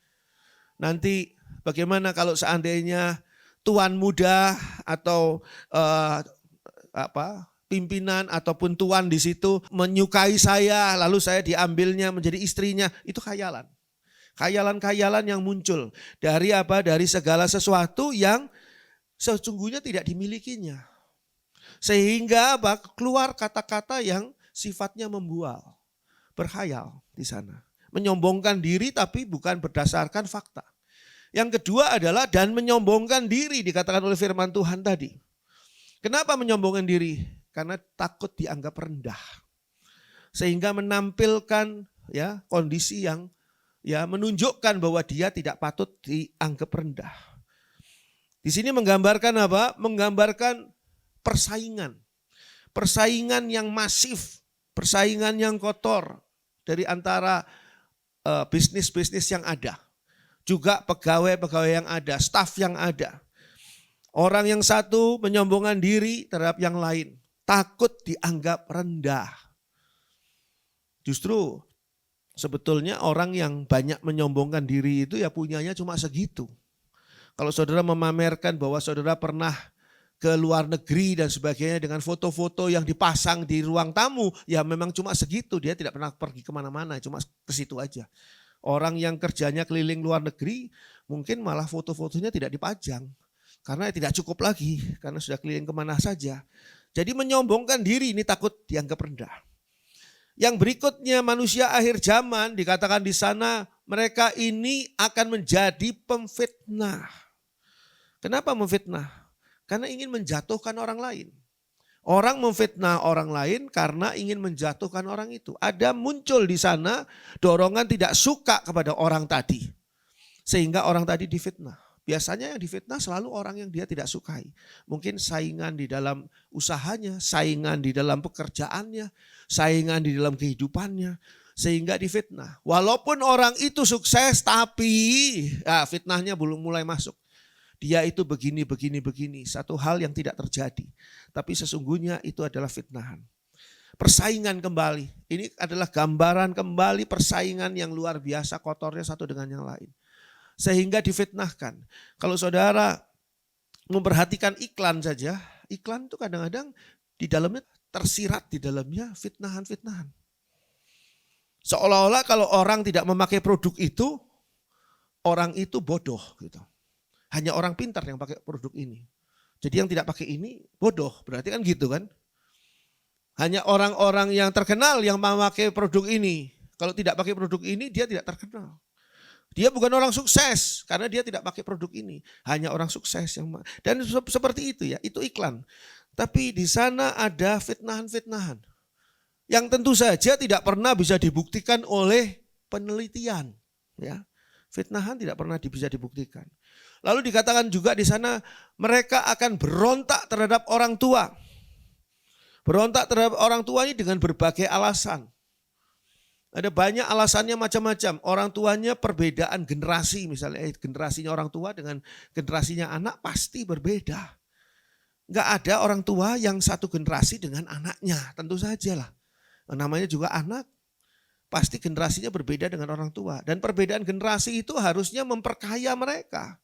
Nanti bagaimana kalau seandainya tuan muda atau pimpinan ataupun tuan di situ menyukai saya, lalu saya diambilnya menjadi istrinya, itu khayalan. Khayalan-khayalan yang muncul dari Dari segala sesuatu yang sesungguhnya tidak dimilikinya. Sehingga keluar kata-kata yang sifatnya membual, berkhayal di sana. Menyombongkan diri tapi bukan berdasarkan fakta. Yang kedua adalah dan menyombongkan diri dikatakan oleh firman Tuhan tadi. Kenapa menyombongkan diri? Karena takut dianggap rendah. Sehingga menampilkan kondisi yang menunjukkan bahwa dia tidak patut dianggap rendah. Di sini menggambarkan apa? Menggambarkan persaingan. Persaingan yang masif, persaingan yang kotor dari antara bisnis-bisnis yang ada. Juga pegawai-pegawai yang ada, staf yang ada. Orang yang satu menyombongkan diri terhadap yang lain. Takut dianggap rendah. Justru sebetulnya orang yang banyak menyombongkan diri itu punyanya cuma segitu. Kalau saudara memamerkan bahwa saudara pernah ke luar negeri dan sebagainya dengan foto-foto yang dipasang di ruang tamu, memang cuma segitu. Dia tidak pernah pergi kemana-mana, cuma ke situ aja. Orang yang kerjanya keliling luar negeri mungkin malah foto-fotonya tidak dipajang. Karena tidak cukup lagi, karena sudah keliling kemana saja. Jadi menyombongkan diri ini takut dianggap rendah. Yang berikutnya manusia akhir zaman dikatakan di sana mereka ini akan menjadi pemfitnah. Kenapa memfitnah? Karena ingin menjatuhkan orang lain. Orang memfitnah orang lain karena ingin menjatuhkan orang itu. Ada muncul di sana dorongan tidak suka kepada orang tadi. Sehingga orang tadi difitnah. Biasanya yang difitnah selalu orang yang dia tidak sukai. Mungkin saingan di dalam usahanya, saingan di dalam pekerjaannya, saingan di dalam kehidupannya. Sehingga difitnah. Walaupun orang itu sukses tapi fitnahnya belum mulai masuk. Dia itu begini. Satu hal yang tidak terjadi. Tapi sesungguhnya itu adalah fitnahan. Persaingan kembali. Ini adalah gambaran kembali persaingan yang luar biasa kotornya satu dengan yang lain. Sehingga difitnahkan. Kalau saudara memperhatikan iklan saja. Iklan itu kadang-kadang di dalamnya tersirat di dalamnya fitnahan-fitnahan. Seolah-olah kalau orang tidak memakai produk itu, orang itu bodoh gitu. Hanya orang pintar yang pakai produk ini. Jadi yang tidak pakai ini bodoh, berarti kan gitu kan. Hanya orang-orang yang terkenal yang memakai produk ini. Kalau tidak pakai produk ini dia tidak terkenal. Dia bukan orang sukses karena dia tidak pakai produk ini. Hanya orang sukses yang dan seperti itu ya, itu iklan. Tapi di sana ada fitnahan-fitnahan. Yang tentu saja tidak pernah bisa dibuktikan oleh penelitian. Ya, fitnahan tidak pernah bisa dibuktikan. Lalu dikatakan juga di sana mereka akan berontak terhadap orang tua. Berontak terhadap orang tua ini dengan berbagai alasan. Ada banyak alasannya macam-macam. Orang tuanya perbedaan generasi misalnya. Generasinya orang tua dengan generasinya anak pasti berbeda. Enggak ada orang tua yang satu generasi dengan anaknya. Tentu saja lah. Namanya juga anak. Pasti generasinya berbeda dengan orang tua. Dan perbedaan generasi itu harusnya memperkaya mereka.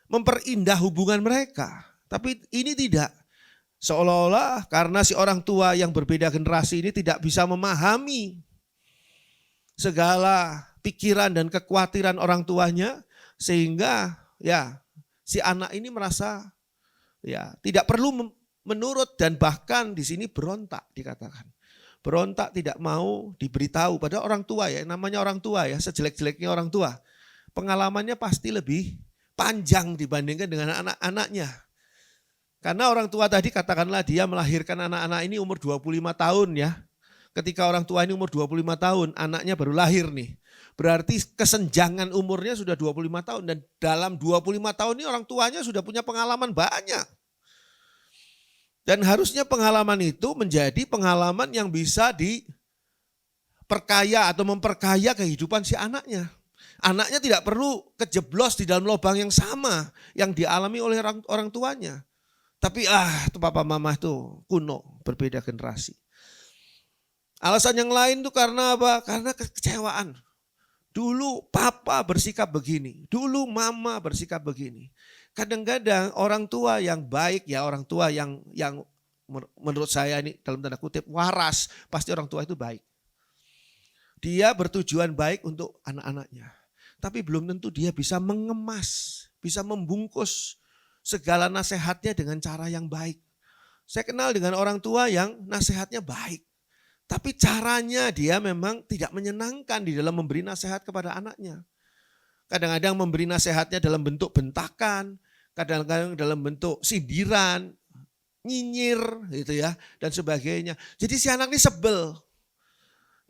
Memperindah hubungan mereka. Tapi ini tidak. Seolah-olah karena si orang tua yang berbeda generasi ini tidak bisa memahami segala pikiran dan kekhawatiran orang tuanya. Sehingga ya si anak ini merasa ya tidak perlu menurut dan bahkan di sini berontak dikatakan. Berontak tidak mau diberitahu pada orang tua ya. Namanya orang tua ya, sejelek-jeleknya orang tua. Pengalamannya pasti lebih panjang dibandingkan dengan anak-anaknya. Karena orang tua tadi katakanlah dia melahirkan anak-anak ini umur 25 tahun ya. Ketika orang tua ini umur 25 tahun, anaknya baru lahir nih. Berarti kesenjangan umurnya sudah 25 tahun. Dan dalam 25 tahun ini orang tuanya sudah punya pengalaman banyak. Dan harusnya pengalaman itu menjadi pengalaman yang bisa diperkaya atau memperkaya kehidupan si anaknya. Anaknya tidak perlu kejeblos di dalam lubang yang sama yang dialami oleh orang tuanya. Tapi itu papa mama itu kuno, berbeda generasi. Alasan yang lain itu karena apa? Karena kekecewaan. Dulu papa bersikap begini, dulu mama bersikap begini. Kadang-kadang orang tua yang baik ya, orang tua yang menurut saya ini dalam tanda kutip waras, pasti orang tua itu baik. Dia bertujuan baik untuk anak-anaknya. Tapi belum tentu dia bisa mengemas, bisa membungkus segala nasihatnya dengan cara yang baik. Saya kenal dengan orang tua yang nasihatnya baik. Tapi caranya dia memang tidak menyenangkan di dalam memberi nasihat kepada anaknya. Kadang-kadang memberi nasihatnya dalam bentuk bentakan, kadang-kadang dalam bentuk sindiran, nyinyir gitu ya, dan sebagainya. Jadi si anak ini sebel.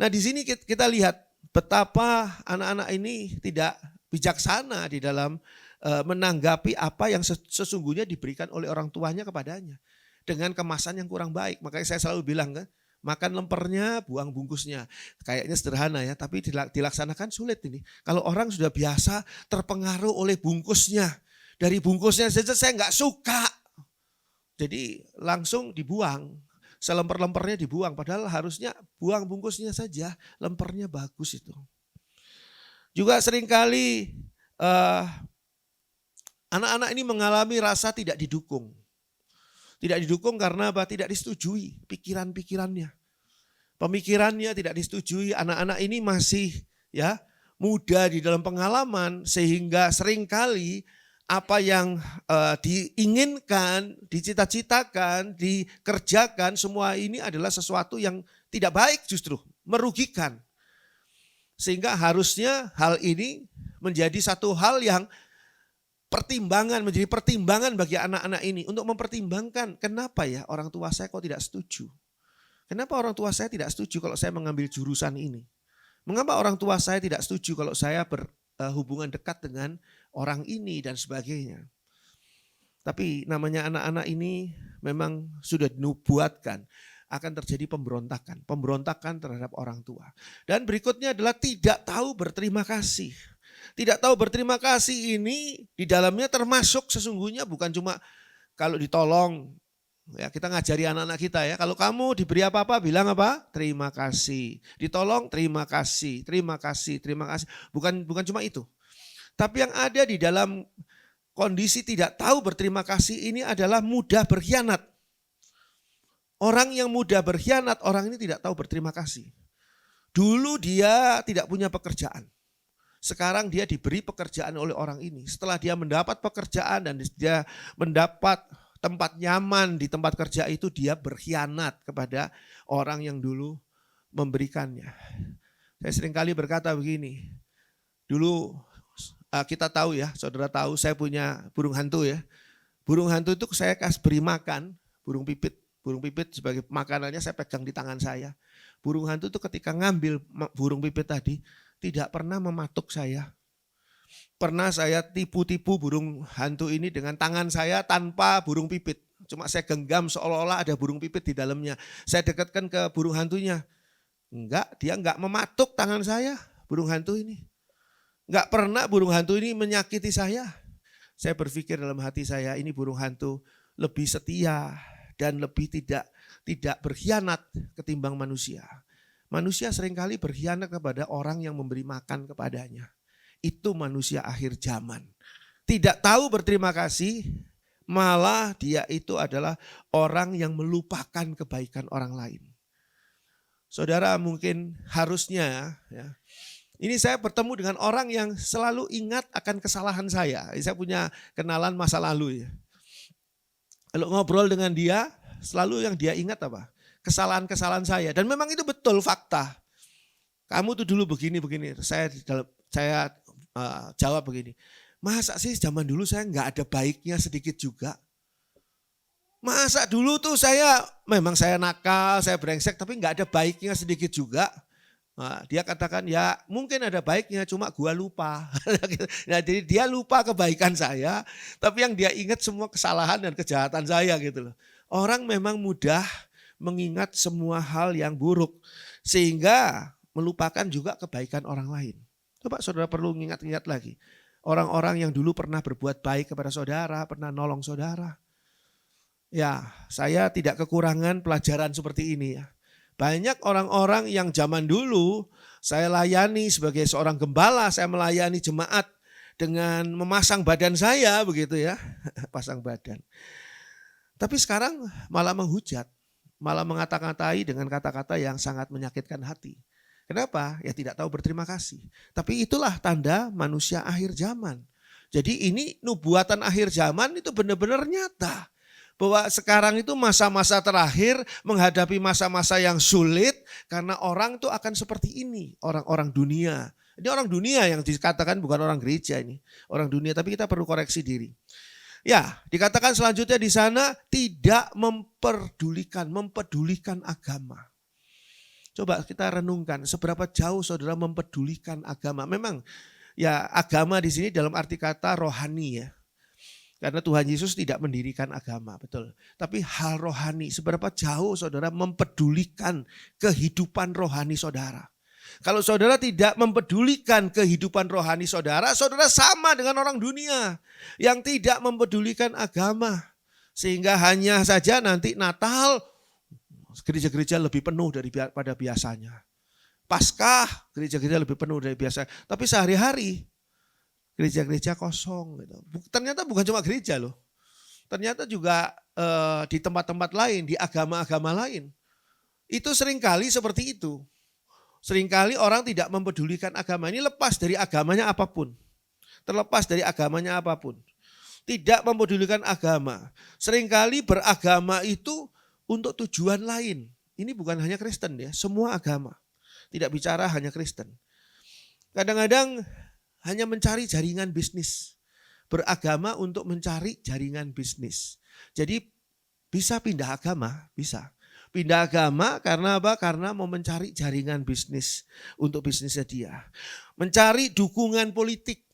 Nah di sini kita lihat betapa anak-anak ini tidak bijaksana di dalam menanggapi apa yang sesungguhnya diberikan oleh orang tuanya kepadanya. Dengan kemasan yang kurang baik. Makanya saya selalu bilang kan, makan lempernya, buang bungkusnya. Kayaknya sederhana ya, tapi dilaksanakan sulit ini. Kalau orang sudah biasa terpengaruh oleh bungkusnya. Dari bungkusnya saja saya nggak suka. Jadi langsung dibuang. Selemper-lempernya dibuang. Padahal harusnya buang bungkusnya saja. Lempernya bagus itu. Juga seringkali anak-anak ini mengalami rasa tidak didukung. Tidak didukung karena apa? Tidak disetujui pikiran-pikirannya. Pemikirannya tidak disetujui. Anak-anak ini masih ya muda di dalam pengalaman sehingga seringkali apa yang diinginkan, dicita-citakan, dikerjakan, semua ini adalah sesuatu yang tidak baik justru, merugikan. Sehingga harusnya hal ini menjadi satu hal yang menjadi pertimbangan bagi anak-anak ini untuk mempertimbangkan kenapa ya orang tua saya kok tidak setuju. Kenapa orang tua saya tidak setuju kalau saya mengambil jurusan ini? Mengapa orang tua saya tidak setuju kalau saya berhubungan dekat dengan orang ini dan sebagainya. Tapi namanya anak-anak ini memang sudah dinubuatkan akan terjadi pemberontakan terhadap orang tua. Dan berikutnya adalah tidak tahu berterima kasih. Tidak tahu berterima kasih ini di dalamnya termasuk sesungguhnya bukan cuma kalau ditolong. Ya, kita ngajari anak-anak kita ya, kalau kamu diberi apa-apa bilang apa? Terima kasih. Ditolong terima kasih, terima kasih, terima kasih. Bukan cuma itu. Tapi yang ada di dalam kondisi tidak tahu berterima kasih ini adalah mudah berkhianat. Orang yang mudah berkhianat, orang ini tidak tahu berterima kasih. Dulu dia tidak punya pekerjaan. Sekarang dia diberi pekerjaan oleh orang ini. Setelah dia mendapat pekerjaan dan dia mendapat tempat nyaman di tempat kerja itu, dia berkhianat kepada orang yang dulu memberikannya. Saya seringkali berkata begini, dulu kita tahu ya, saudara tahu saya punya burung hantu ya. Burung hantu itu saya kasih beri makan, burung pipit. Burung pipit sebagai makanannya saya pegang di tangan saya. Burung hantu itu ketika ngambil burung pipit tadi, tidak pernah mematuk saya. Pernah saya tipu-tipu burung hantu ini dengan tangan saya tanpa burung pipit. Cuma saya genggam seolah-olah ada burung pipit di dalamnya. Saya dekatkan ke burung hantunya. Enggak, dia enggak mematuk tangan saya, burung hantu ini. Enggak pernah burung hantu ini menyakiti saya. Saya berpikir dalam hati saya, ini burung hantu lebih setia dan lebih tidak berkhianat ketimbang manusia. Manusia seringkali berkhianat kepada orang yang memberi makan kepadanya. Itu manusia akhir zaman. Tidak tahu berterima kasih, malah dia itu adalah orang yang melupakan kebaikan orang lain. Saudara mungkin harusnya ya, ini saya bertemu dengan orang yang selalu ingat akan kesalahan saya. Saya punya kenalan masa lalu ya. Kalau ngobrol dengan dia, selalu yang dia ingat apa? Kesalahan-kesalahan saya. Dan memang itu betul fakta. Kamu tuh dulu begini-begini. Saya jawab begini. Masa sih zaman dulu saya nggak ada baiknya sedikit juga? Masa dulu tuh memang saya nakal, saya brengsek, tapi nggak ada baiknya sedikit juga? Nah, dia katakan ya mungkin ada baiknya, cuma gua lupa. Nah, jadi dia lupa kebaikan saya, tapi yang dia ingat semua kesalahan dan kejahatan saya gitu loh. Orang memang mudah mengingat semua hal yang buruk, sehingga melupakan juga kebaikan orang lain. Coba saudara perlu ingat-ingat lagi. Orang-orang yang dulu pernah berbuat baik kepada saudara, pernah nolong saudara. Ya, saya tidak kekurangan pelajaran seperti ini ya. Banyak orang-orang yang zaman dulu saya layani sebagai seorang gembala, saya melayani jemaat dengan memasang badan saya begitu ya, pasang badan. Tapi sekarang malah menghujat, malah mengata-ngatai dengan kata-kata yang sangat menyakitkan hati. Kenapa? Ya tidak tahu berterima kasih. Tapi itulah tanda manusia akhir zaman. Jadi ini nubuatan akhir zaman itu benar-benar nyata. Bahwa sekarang itu masa-masa terakhir menghadapi masa-masa yang sulit karena orang itu akan seperti ini. Orang-orang dunia. Ini orang dunia yang dikatakan bukan orang gereja ini. Orang dunia, tapi kita perlu koreksi diri. Ya, dikatakan selanjutnya di sana tidak mempedulikan agama. Coba kita renungkan seberapa jauh saudara mempedulikan agama. Memang ya agama di sini dalam arti kata rohani ya. Karena Tuhan Yesus tidak mendirikan agama, betul. Tapi hal rohani, seberapa jauh saudara mempedulikan kehidupan rohani saudara. Kalau saudara tidak mempedulikan kehidupan rohani saudara, saudara sama dengan orang dunia yang tidak mempedulikan agama. Sehingga hanya saja nanti Natal, gereja-gereja lebih penuh daripada biasanya. Paskah, gereja-gereja lebih penuh dari biasa. Tapi sehari-hari, gereja-gereja kosong. Gitu. Ternyata bukan cuma gereja loh. Ternyata juga di tempat-tempat lain, di agama-agama lain. Itu seringkali seperti itu. Seringkali orang tidak mempedulikan agama ini lepas dari agamanya apapun. Terlepas dari agamanya apapun. Tidak memedulikan agama. Seringkali beragama itu untuk tujuan lain. Ini bukan hanya Kristen ya, semua agama. Tidak bicara hanya Kristen. Kadang-kadang hanya mencari jaringan bisnis. Beragama untuk mencari jaringan bisnis. Jadi bisa pindah agama, bisa. Pindah agama karena apa? Karena mau mencari jaringan bisnis untuk bisnisnya dia. Mencari dukungan politik.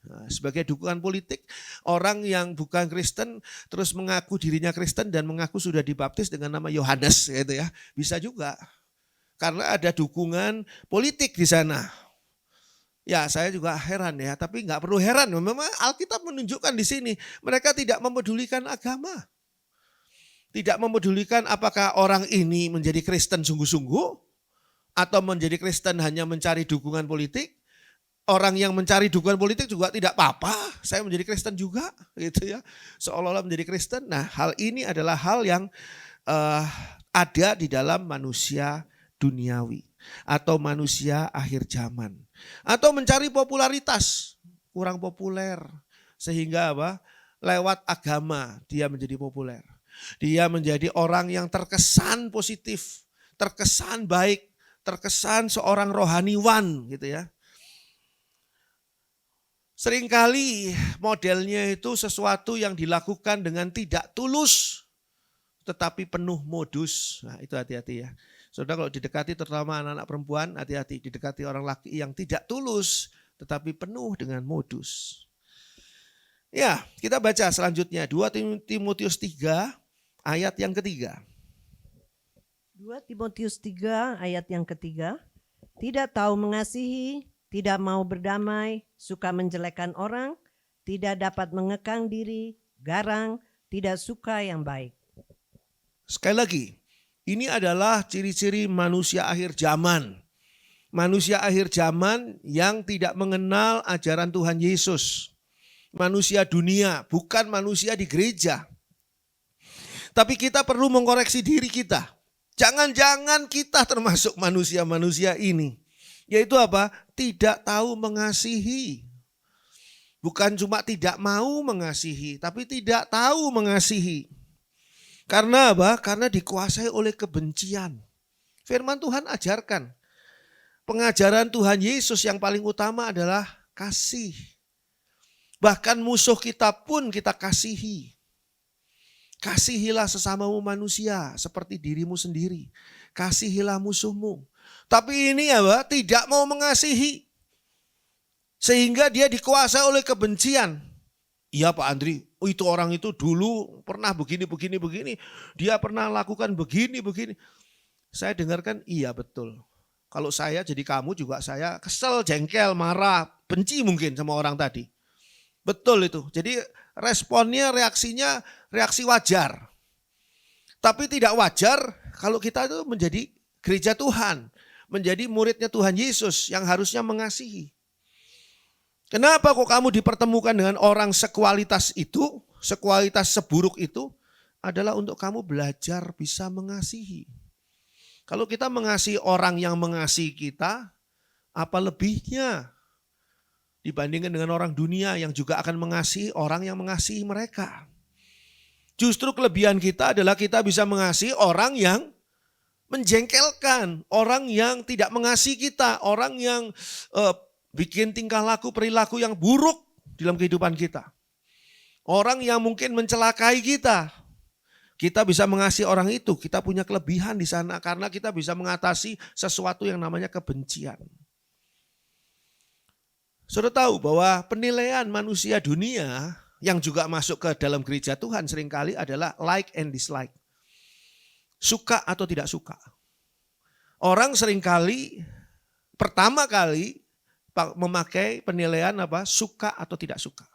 Nah, sebagai dukungan politik, orang yang bukan Kristen terus mengaku dirinya Kristen dan mengaku sudah dibaptis dengan nama Yohanes gitu ya. Bisa juga. Karena ada dukungan politik di sana. Ya, saya juga heran ya, tapi nggak perlu heran. Memang Alkitab menunjukkan di sini mereka tidak memedulikan agama. Tidak memedulikan apakah orang ini menjadi Kristen sungguh-sungguh atau menjadi Kristen hanya mencari dukungan politik. Orang yang mencari dukungan politik juga tidak apa-apa, saya menjadi Kristen juga gitu ya. Seolah-olah menjadi Kristen. Nah, hal ini adalah hal yang ada di dalam manusia duniawi atau manusia akhir zaman. Atau mencari popularitas, kurang populer sehingga apa? Lewat agama dia menjadi populer. Dia menjadi orang yang terkesan positif, terkesan baik, terkesan seorang rohaniwan gitu ya. Seringkali modelnya itu sesuatu yang dilakukan dengan tidak tulus tetapi penuh modus. Nah, itu hati-hati ya. Saudara kalau didekati terutama anak-anak perempuan, hati-hati didekati orang laki yang tidak tulus tetapi penuh dengan modus. Ya, kita baca selanjutnya 2 Timotius 3 ayat yang ketiga.
2 Timotius 3 ayat yang ketiga. Tidak tahu mengasihi, tidak mau berdamai, suka menjelekkan orang, tidak dapat mengekang diri, garang, tidak suka yang baik.
Sekali lagi, ini adalah ciri-ciri manusia akhir zaman. Manusia akhir zaman yang tidak mengenal ajaran Tuhan Yesus. Manusia dunia, bukan manusia di gereja. Tapi kita perlu mengkoreksi diri kita. Jangan-jangan kita termasuk manusia-manusia ini. Yaitu apa? Tidak tahu mengasihi. Bukan cuma tidak mau mengasihi, tapi tidak tahu mengasihi. Karena apa? Karena dikuasai oleh kebencian. Firman Tuhan ajarkan. Pengajaran Tuhan Yesus yang paling utama adalah kasih. Bahkan musuh kita pun kita kasihi. Kasihilah sesamamu manusia seperti dirimu sendiri. Kasihilah musuhmu. Tapi ini apa? Tidak mau mengasihi. Sehingga dia dikuasai oleh kebencian. Iya Pak Andri, itu orang itu dulu pernah begini. Dia pernah lakukan begini. Saya dengarkan iya betul. Kalau saya jadi kamu juga saya kesel, jengkel, marah, benci mungkin sama orang tadi. Betul itu. Jadi responnya, reaksinya reaksi wajar. Tapi tidak wajar kalau kita itu menjadi gereja Tuhan. Menjadi muridnya Tuhan Yesus yang harusnya mengasihi. Kenapa kok kamu dipertemukan dengan orang sekualitas itu, sekualitas seburuk itu, adalah untuk kamu belajar bisa mengasihi. Kalau kita mengasihi orang yang mengasihi kita, apa lebihnya dibandingkan dengan orang dunia yang juga akan mengasihi orang yang mengasihi mereka. Justru kelebihan kita adalah kita bisa mengasihi orang yang menjengkelkan, orang yang tidak mengasihi kita, orang yang bikin tingkah laku perilaku yang buruk dalam kehidupan kita. Orang yang mungkin mencelakai kita. Kita bisa mengasihi orang itu, kita punya kelebihan di sana karena kita bisa mengatasi sesuatu yang namanya kebencian. Sudah tahu bahwa penilaian manusia dunia yang juga masuk ke dalam gereja Tuhan seringkali adalah like and dislike. Suka atau tidak suka. Orang seringkali pertama kali memakai penilaian apa? Suka atau tidak suka.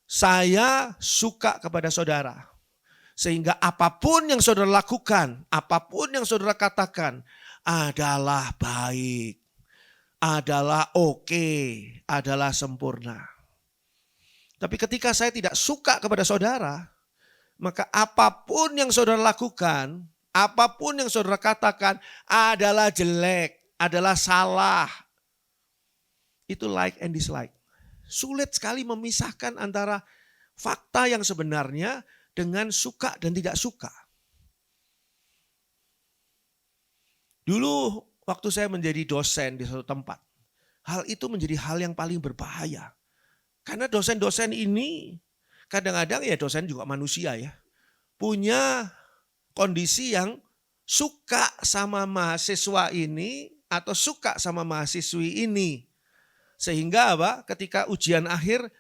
Saya suka kepada saudara. Sehingga apapun yang saudara lakukan, apapun yang saudara katakan adalah baik, adalah oke, adalah sempurna. Tapi ketika saya tidak suka kepada saudara, maka apapun yang saudara lakukan, apapun yang saudara katakan adalah jelek, adalah salah. Itu like and dislike. Sulit sekali memisahkan antara fakta yang sebenarnya dengan suka dan tidak suka. Dulu waktu saya menjadi dosen di suatu tempat, hal itu menjadi hal yang paling berbahaya. Karena dosen-dosen ini kadang-kadang ya dosen juga manusia ya, punya kondisi yang suka sama mahasiswa ini atau suka sama mahasiswi ini. Sehingga apa? Ketika ujian akhir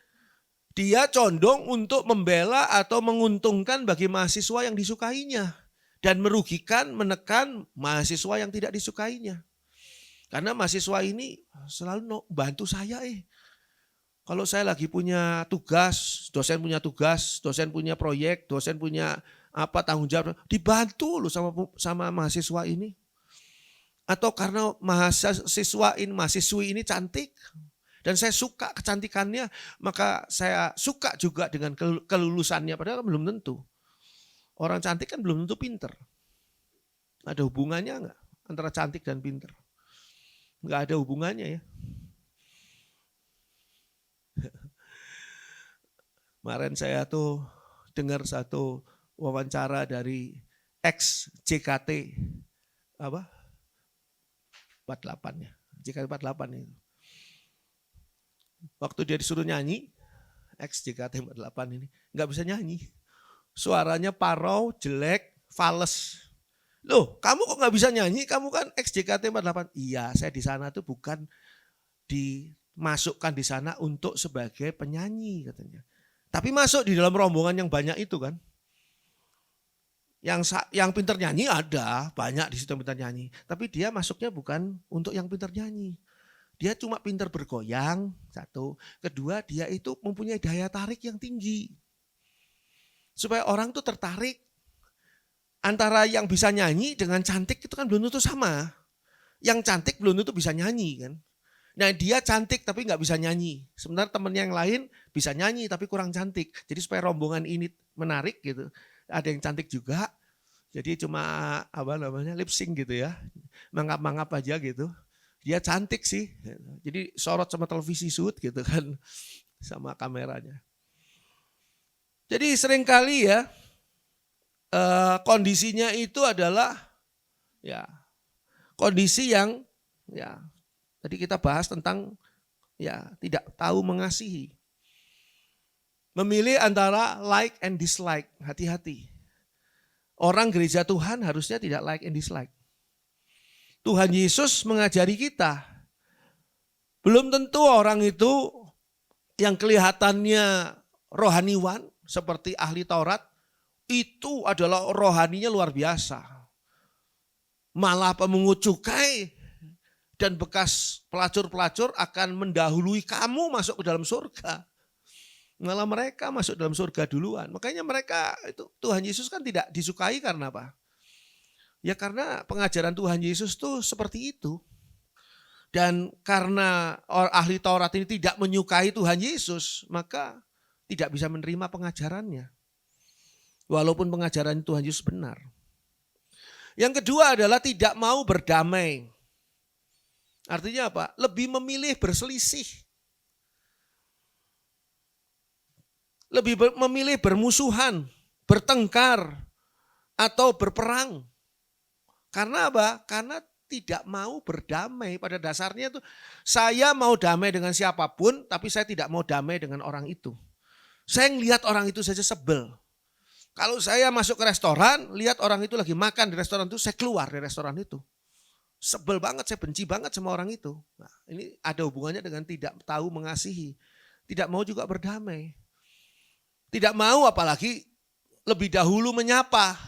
dia condong untuk membela atau menguntungkan bagi mahasiswa yang disukainya dan merugikan, menekan mahasiswa yang tidak disukainya. Karena mahasiswa ini selalu bantu saya Kalau saya lagi punya tugas, dosen punya proyek, dosen punya tanggung jawab, dibantu loh sama mahasiswa ini. Atau karena mahasiswi ini cantik dan saya suka kecantikannya, maka saya suka juga dengan kelulusannya, padahal belum tentu. Orang cantik kan belum tentu pinter. Ada hubungannya enggak antara cantik dan pinter? Enggak ada hubungannya ya. Kemarin saya tuh dengar satu wawancara dari ex JKT 48-nya. JKT48 itu. Waktu dia disuruh nyanyi, ex JKT48 ini nggak bisa nyanyi. Suaranya parau, jelek, fales. Loh, kamu kok nggak bisa nyanyi? Kamu kan ex JKT48. Iya, saya di sana tuh bukan dimasukkan di sana untuk sebagai penyanyi katanya. Tapi masuk di dalam rombongan yang banyak itu kan. Yang pintar nyanyi ada, banyak di situ yang pintar nyanyi. Tapi dia masuknya bukan untuk yang pintar nyanyi. Dia cuma pintar bergoyang, satu. Kedua, dia itu mempunyai daya tarik yang tinggi. Supaya orang tuh tertarik. Antara yang bisa nyanyi dengan cantik itu kan belum tentu sama. Yang cantik belum tentu bisa nyanyi kan. Nah dia cantik tapi nggak bisa nyanyi. Sementara temennya yang lain bisa nyanyi tapi kurang cantik. Jadi supaya rombongan ini menarik gitu. Ada yang cantik juga. Jadi cuma lip sync gitu ya. Mangap-mangap aja gitu. Dia cantik sih. Jadi sorot sama televisi shoot gitu kan. Sama kameranya. Jadi seringkali ya kondisinya itu adalah ya kondisi yang ya tadi kita bahas tentang ya tidak tahu mengasihi. Memilih antara like and dislike, hati-hati. Orang gereja Tuhan harusnya tidak like and dislike. Tuhan Yesus mengajari kita. Belum tentu orang itu yang kelihatannya rohaniwan seperti ahli Taurat itu adalah rohaninya luar biasa. Malah pemungut cukai dan bekas pelacur-pelacur akan mendahului kamu masuk ke dalam surga. Malah mereka masuk dalam surga duluan. Makanya mereka itu Tuhan Yesus kan tidak disukai karena apa? Ya karena pengajaran Tuhan Yesus tuh seperti itu. Dan karena ahli Taurat ini tidak menyukai Tuhan Yesus, maka tidak bisa menerima pengajarannya. Walaupun pengajaran Tuhan Yesus benar. Yang kedua adalah tidak mau berdamai. Artinya apa? Lebih memilih berselisih. Lebih memilih bermusuhan, bertengkar, atau berperang. Karena apa? Karena tidak mau berdamai. Pada dasarnya itu saya mau damai dengan siapapun, tapi saya tidak mau damai dengan orang itu. Saya ngelihat orang itu saja sebel. Kalau saya masuk ke restoran, lihat orang itu lagi makan di restoran itu, saya keluar dari restoran itu. Sebel banget, saya benci banget sama orang itu. Nah, ini ada hubungannya dengan tidak tahu mengasihi. Tidak mau juga berdamai. Tidak mau apalagi lebih dahulu menyapa.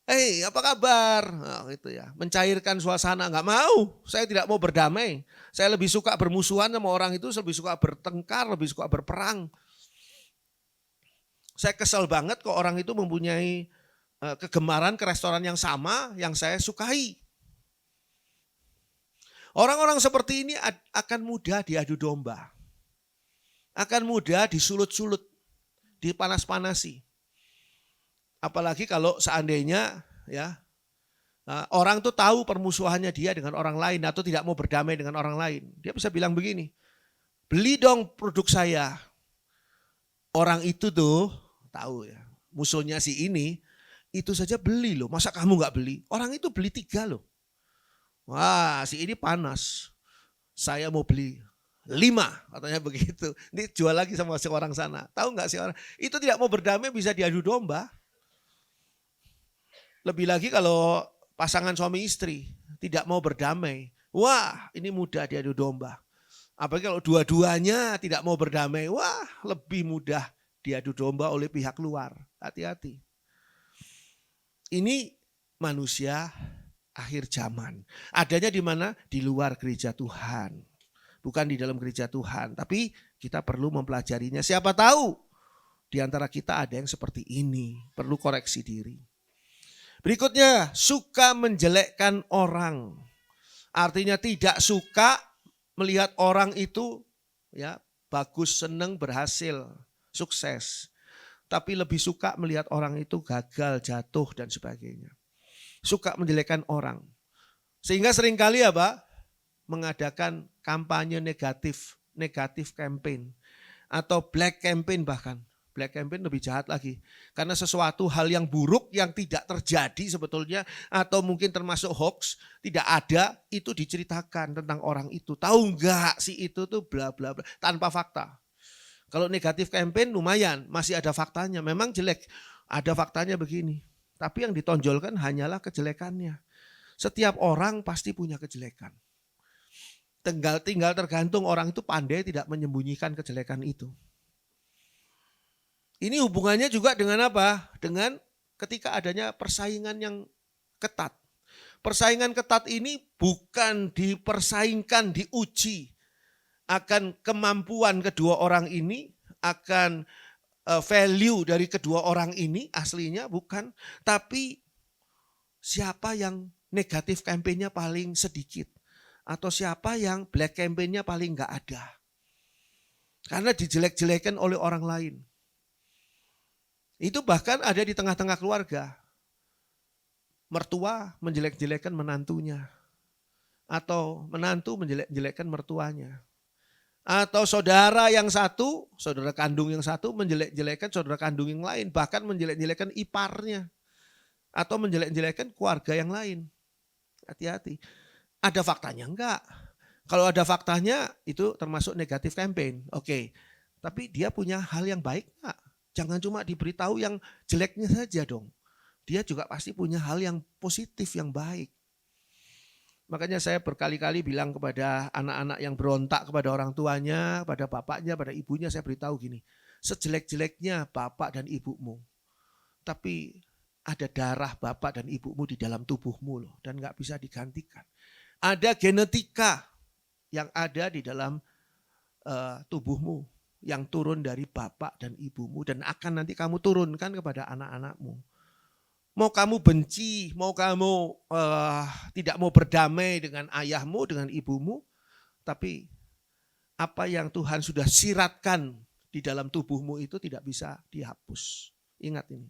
Hei, apa kabar? Nah, gitu ya. Mencairkan suasana, nggak mau. Saya tidak mau berdamai. Saya lebih suka bermusuhan sama orang itu, lebih suka bertengkar, lebih suka berperang. Saya kesel banget kok orang itu mempunyai kegemaran ke restoran yang sama yang saya sukai. Orang-orang seperti ini akan mudah diadu domba. Akan mudah disulut-sulut, dipanas-panasi. Apalagi kalau seandainya ya orang tuh tahu permusuhannya dia dengan orang lain atau tidak mau berdamai dengan orang lain. Dia bisa bilang begini, beli dong produk saya. Orang itu tuh tahu ya, musuhnya si ini itu saja beli loh. Masa kamu nggak beli? Orang itu beli 3 loh. Wah, si ini panas. Saya mau beli 5 katanya begitu. Ini jual lagi sama si orang sana. Tahu nggak si orang itu tidak mau berdamai, bisa diadu domba. Lebih lagi kalau pasangan suami istri tidak mau berdamai. Wah, ini mudah diadu domba. Apalagi kalau dua-duanya tidak mau berdamai, wah lebih mudah diadu domba oleh pihak luar. Hati-hati. Ini manusia akhir zaman. Adanya di mana? Di luar gereja Tuhan. Bukan di dalam gereja Tuhan. Tapi kita perlu mempelajarinya. Siapa tahu di antara kita ada yang seperti ini. Perlu koreksi diri. Berikutnya, suka menjelekkan orang. Artinya tidak suka melihat orang itu ya bagus, senang, berhasil, sukses. Tapi lebih suka melihat orang itu gagal, jatuh dan sebagainya. Suka menjelekkan orang. Sehingga seringkali apa? Mengadakan kampanye negatif campaign. Atau black campaign bahkan. Black campaign lebih jahat lagi. Karena sesuatu hal yang buruk yang tidak terjadi sebetulnya atau mungkin termasuk hoax, tidak ada, itu diceritakan tentang orang itu. Tahu enggak si itu tuh bla bla bla tanpa fakta. Kalau negatif campaign lumayan, masih ada faktanya. Memang jelek, ada faktanya begini. Tapi yang ditonjolkan hanyalah kejelekannya. Setiap orang pasti punya kejelekan. Tinggal tergantung orang itu pandai tidak menyembunyikan kejelekan itu. Ini hubungannya juga dengan apa? Dengan ketika adanya persaingan yang ketat. Persaingan ketat ini bukan dipersaingkan, diuji akan kemampuan kedua orang ini, akan value dari kedua orang ini aslinya bukan. Tapi siapa yang negatif campaign-nya paling sedikit. Atau siapa yang black campaign-nya paling enggak ada. Karena dijelek-jelekan oleh orang lain. Itu bahkan ada di tengah-tengah keluarga. Mertua menjelek-jelekan menantunya. Atau menantu menjelek-jelekan mertuanya. Atau saudara yang satu, saudara kandung yang satu menjelek-jelekan saudara kandung yang lain. Bahkan menjelek-jelekan iparnya. Atau menjelek-jelekan keluarga yang lain. Hati-hati. Ada faktanya enggak? Kalau ada faktanya itu termasuk negatif campaign. Oke. Tapi dia punya hal yang baik enggak? Jangan cuma diberitahu yang jeleknya saja dong. Dia juga pasti punya hal yang positif, yang baik. Makanya saya berkali-kali bilang kepada anak-anak yang berontak kepada orang tuanya, pada bapaknya, pada ibunya, saya beritahu gini. Sejelek-jeleknya bapak dan ibumu. Tapi ada darah bapak dan ibumu di dalam tubuhmu loh. Dan gak bisa digantikan. Ada genetika yang ada di dalam tubuhmu. Yang turun dari bapak dan ibumu dan akan nanti kamu turunkan kepada anak-anakmu. Mau kamu benci, mau kamu tidak mau berdamai dengan ayahmu, dengan ibumu, tapi apa yang Tuhan sudah siratkan di dalam tubuhmu itu tidak bisa dihapus. Ingat ini.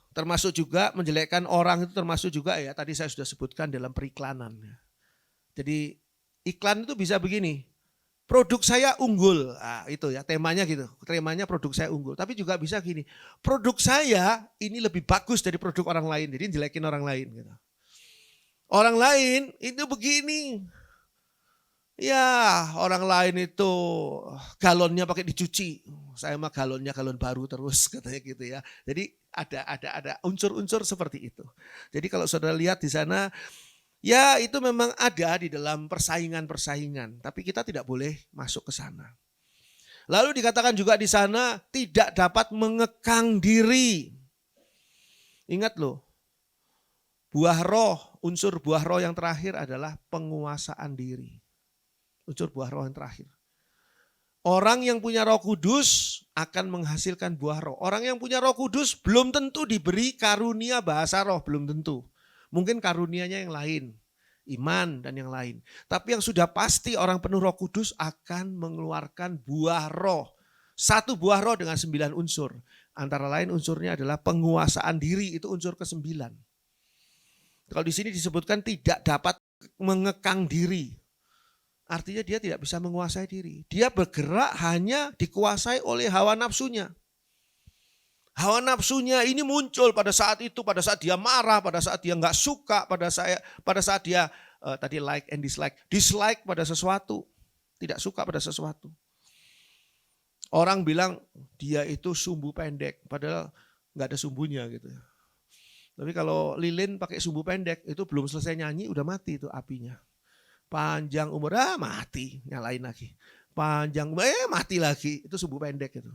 Termasuk juga menjelekkan orang itu termasuk juga ya tadi saya sudah sebutkan dalam periklanan. Jadi iklan itu bisa begini. Produk saya unggul, nah, itu ya temanya gitu. Temanya produk saya unggul. Tapi juga bisa gini, produk saya ini lebih bagus dari produk orang lain. Jadi jelekin orang lain. Gitu. Orang lain itu begini, ya orang lain itu galonnya pakai dicuci. Saya mah galonnya galon baru terus katanya gitu ya. Jadi ada unsur-unsur seperti itu. Jadi kalau saudara lihat di sana. Ya itu memang ada di dalam persaingan-persaingan, tapi kita tidak boleh masuk ke sana. Lalu dikatakan juga di sana tidak dapat mengekang diri. Ingat loh, buah roh, unsur buah roh yang terakhir adalah penguasaan diri. Unsur buah roh yang terakhir. Orang yang punya Roh Kudus akan menghasilkan buah roh. Orang yang punya Roh Kudus belum tentu diberi karunia bahasa roh, belum tentu. Mungkin karunianya yang lain, iman dan yang lain. Tapi yang sudah pasti orang penuh Roh Kudus akan mengeluarkan buah roh. 1 buah roh dengan 9 unsur. Antara lain unsurnya adalah penguasaan diri, itu unsur ke-9. Kalau di sini disebutkan tidak dapat mengekang diri. Artinya dia tidak bisa menguasai diri. Dia bergerak hanya dikuasai oleh hawa nafsunya. Hawa nafsunya ini muncul pada saat itu, pada saat dia marah, pada saat dia nggak suka, pada saat dia tadi like and dislike pada sesuatu, tidak suka pada sesuatu. Orang bilang dia itu sumbu pendek, padahal nggak ada sumbunya gitu. Tapi kalau lilin pakai sumbu pendek itu belum selesai nyanyi udah mati itu apinya. Panjang umur, mati, nyalain lagi. Panjang, mati lagi, itu sumbu pendek itu.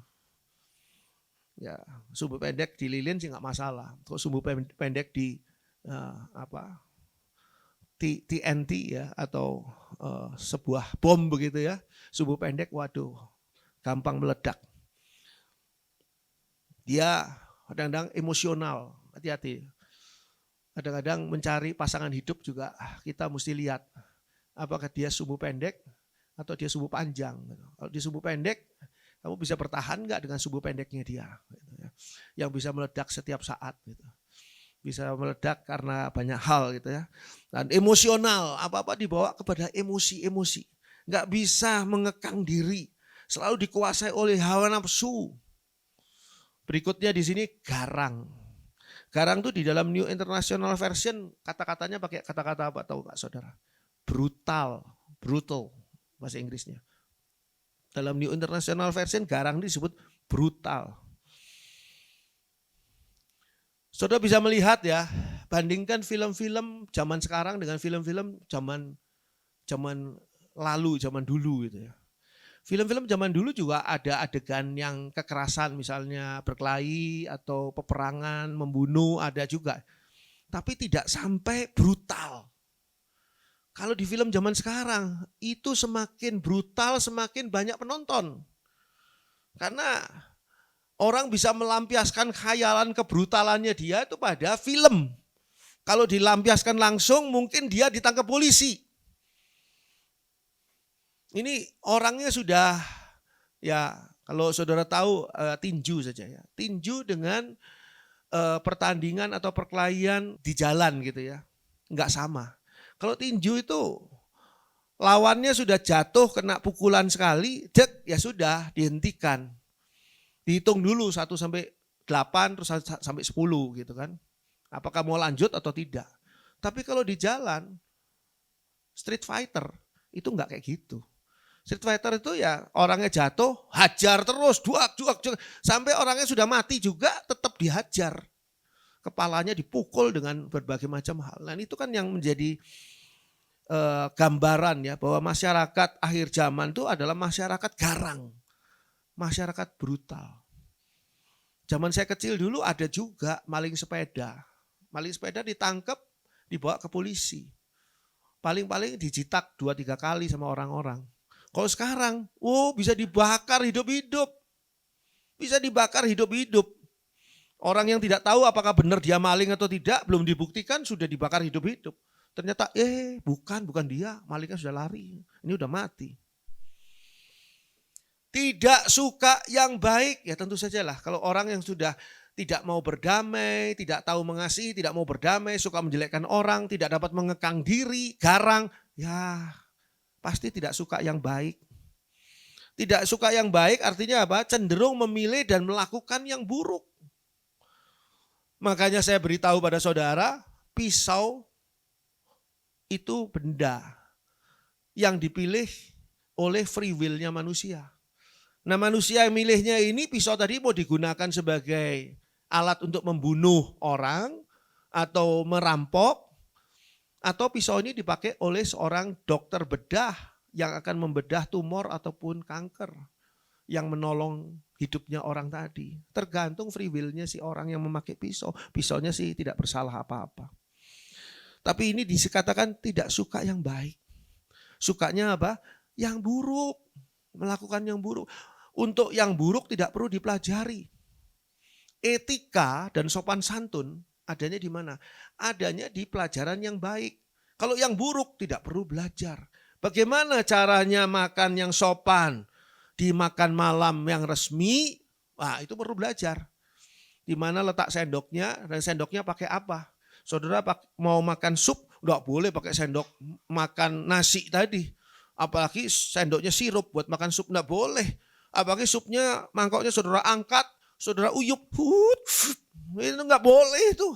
Ya, sumbu pendek di lilin sih nggak masalah. Kalau sumbu pendek di TNT ya atau sebuah bom begitu ya, sumbu pendek, waduh, gampang meledak. Dia kadang-kadang emosional, hati-hati. Kadang-kadang mencari pasangan hidup juga kita mesti lihat. Apakah dia sumbu pendek atau dia sumbu panjang. Kalau dia sumbu pendek, kamu bisa bertahan nggak dengan sumbu pendeknya dia. Yang bisa meledak setiap saat. Bisa meledak karena banyak hal gitu ya. Dan emosional, apa-apa dibawa kepada emosi-emosi. Nggak bisa mengekang diri. Selalu dikuasai oleh hawa nafsu. Berikutnya di sini garang. Garang tuh di dalam New International Version kata-katanya pakai kata-kata apa tahu Pak Saudara? Brutal bahasa Inggrisnya. Dalam New International Version garang disebut brutal. Saudara bisa melihat ya, bandingkan film-film zaman sekarang dengan film-film zaman lalu, zaman dulu gitu ya. Film-film zaman dulu juga ada adegan yang kekerasan misalnya berkelahi atau peperangan, membunuh ada juga. Tapi tidak sampai brutal. Kalau di film zaman sekarang itu semakin brutal, semakin banyak penonton. Karena orang bisa melampiaskan khayalan kebrutalannya dia itu pada film. Kalau dilampiaskan langsung mungkin dia ditangkap polisi. Ini orangnya sudah ya kalau saudara tahu tinju saja ya. Tinju dengan pertandingan atau perkelahian di jalan gitu ya. Enggak sama. Kalau tinju itu lawannya sudah jatuh kena pukulan sekali, ya sudah dihentikan. Dihitung dulu 1 sampai 8 terus sampai 10 gitu kan. Apakah mau lanjut atau tidak. Tapi kalau di jalan street fighter itu enggak kayak gitu. Street fighter itu ya orangnya jatuh, hajar terus, duak, sampai orangnya sudah mati juga tetap dihajar. Kepalanya dipukul dengan berbagai macam hal. Nah itu kan yang menjadi gambaran ya bahwa masyarakat akhir zaman itu adalah masyarakat garang. Masyarakat brutal. Zaman saya kecil dulu ada juga maling sepeda. Maling sepeda ditangkap, dibawa ke polisi. Paling-paling dijitak 2-3 kali sama orang-orang. Kalau sekarang, bisa dibakar hidup-hidup. Bisa dibakar hidup-hidup. Orang yang tidak tahu apakah benar dia maling atau tidak, belum dibuktikan sudah dibakar hidup-hidup. Ternyata bukan dia, malingnya sudah lari. Ini udah mati. Tidak suka yang baik, ya tentu sajalah. Kalau orang yang sudah tidak mau berdamai, tidak tahu mengasihi, tidak mau berdamai, suka menjelekkan orang, tidak dapat mengekang diri, garang, ya pasti tidak suka yang baik. Tidak suka yang baik artinya apa? Cenderung memilih dan melakukan yang buruk. Makanya saya beritahu pada saudara, pisau itu benda yang dipilih oleh free will-nya manusia. Nah manusia yang milihnya ini pisau tadi mau digunakan sebagai alat untuk membunuh orang atau merampok. Atau pisau ini dipakai oleh seorang dokter bedah yang akan membedah tumor ataupun kanker yang menolong hidupnya orang tadi. Tergantung free will-nya si orang yang memakai pisau. Pisaunya sih tidak bersalah apa-apa. Tapi ini dikatakan tidak suka yang baik. Sukanya apa? Yang buruk. Melakukan yang buruk. Untuk yang buruk tidak perlu dipelajari. Etika dan sopan santun adanya di mana? Adanya di pelajaran yang baik. Kalau yang buruk tidak perlu belajar. Bagaimana caranya makan yang sopan? Di makan malam yang resmi, itu perlu belajar. Di mana letak sendoknya dan sendoknya pakai apa? Saudara mau makan sup, enggak boleh pakai sendok makan nasi tadi. Apalagi sendoknya sirup buat makan sup, nggak boleh. Apalagi supnya, mangkoknya saudara angkat, saudara uyup, itu nggak boleh itu.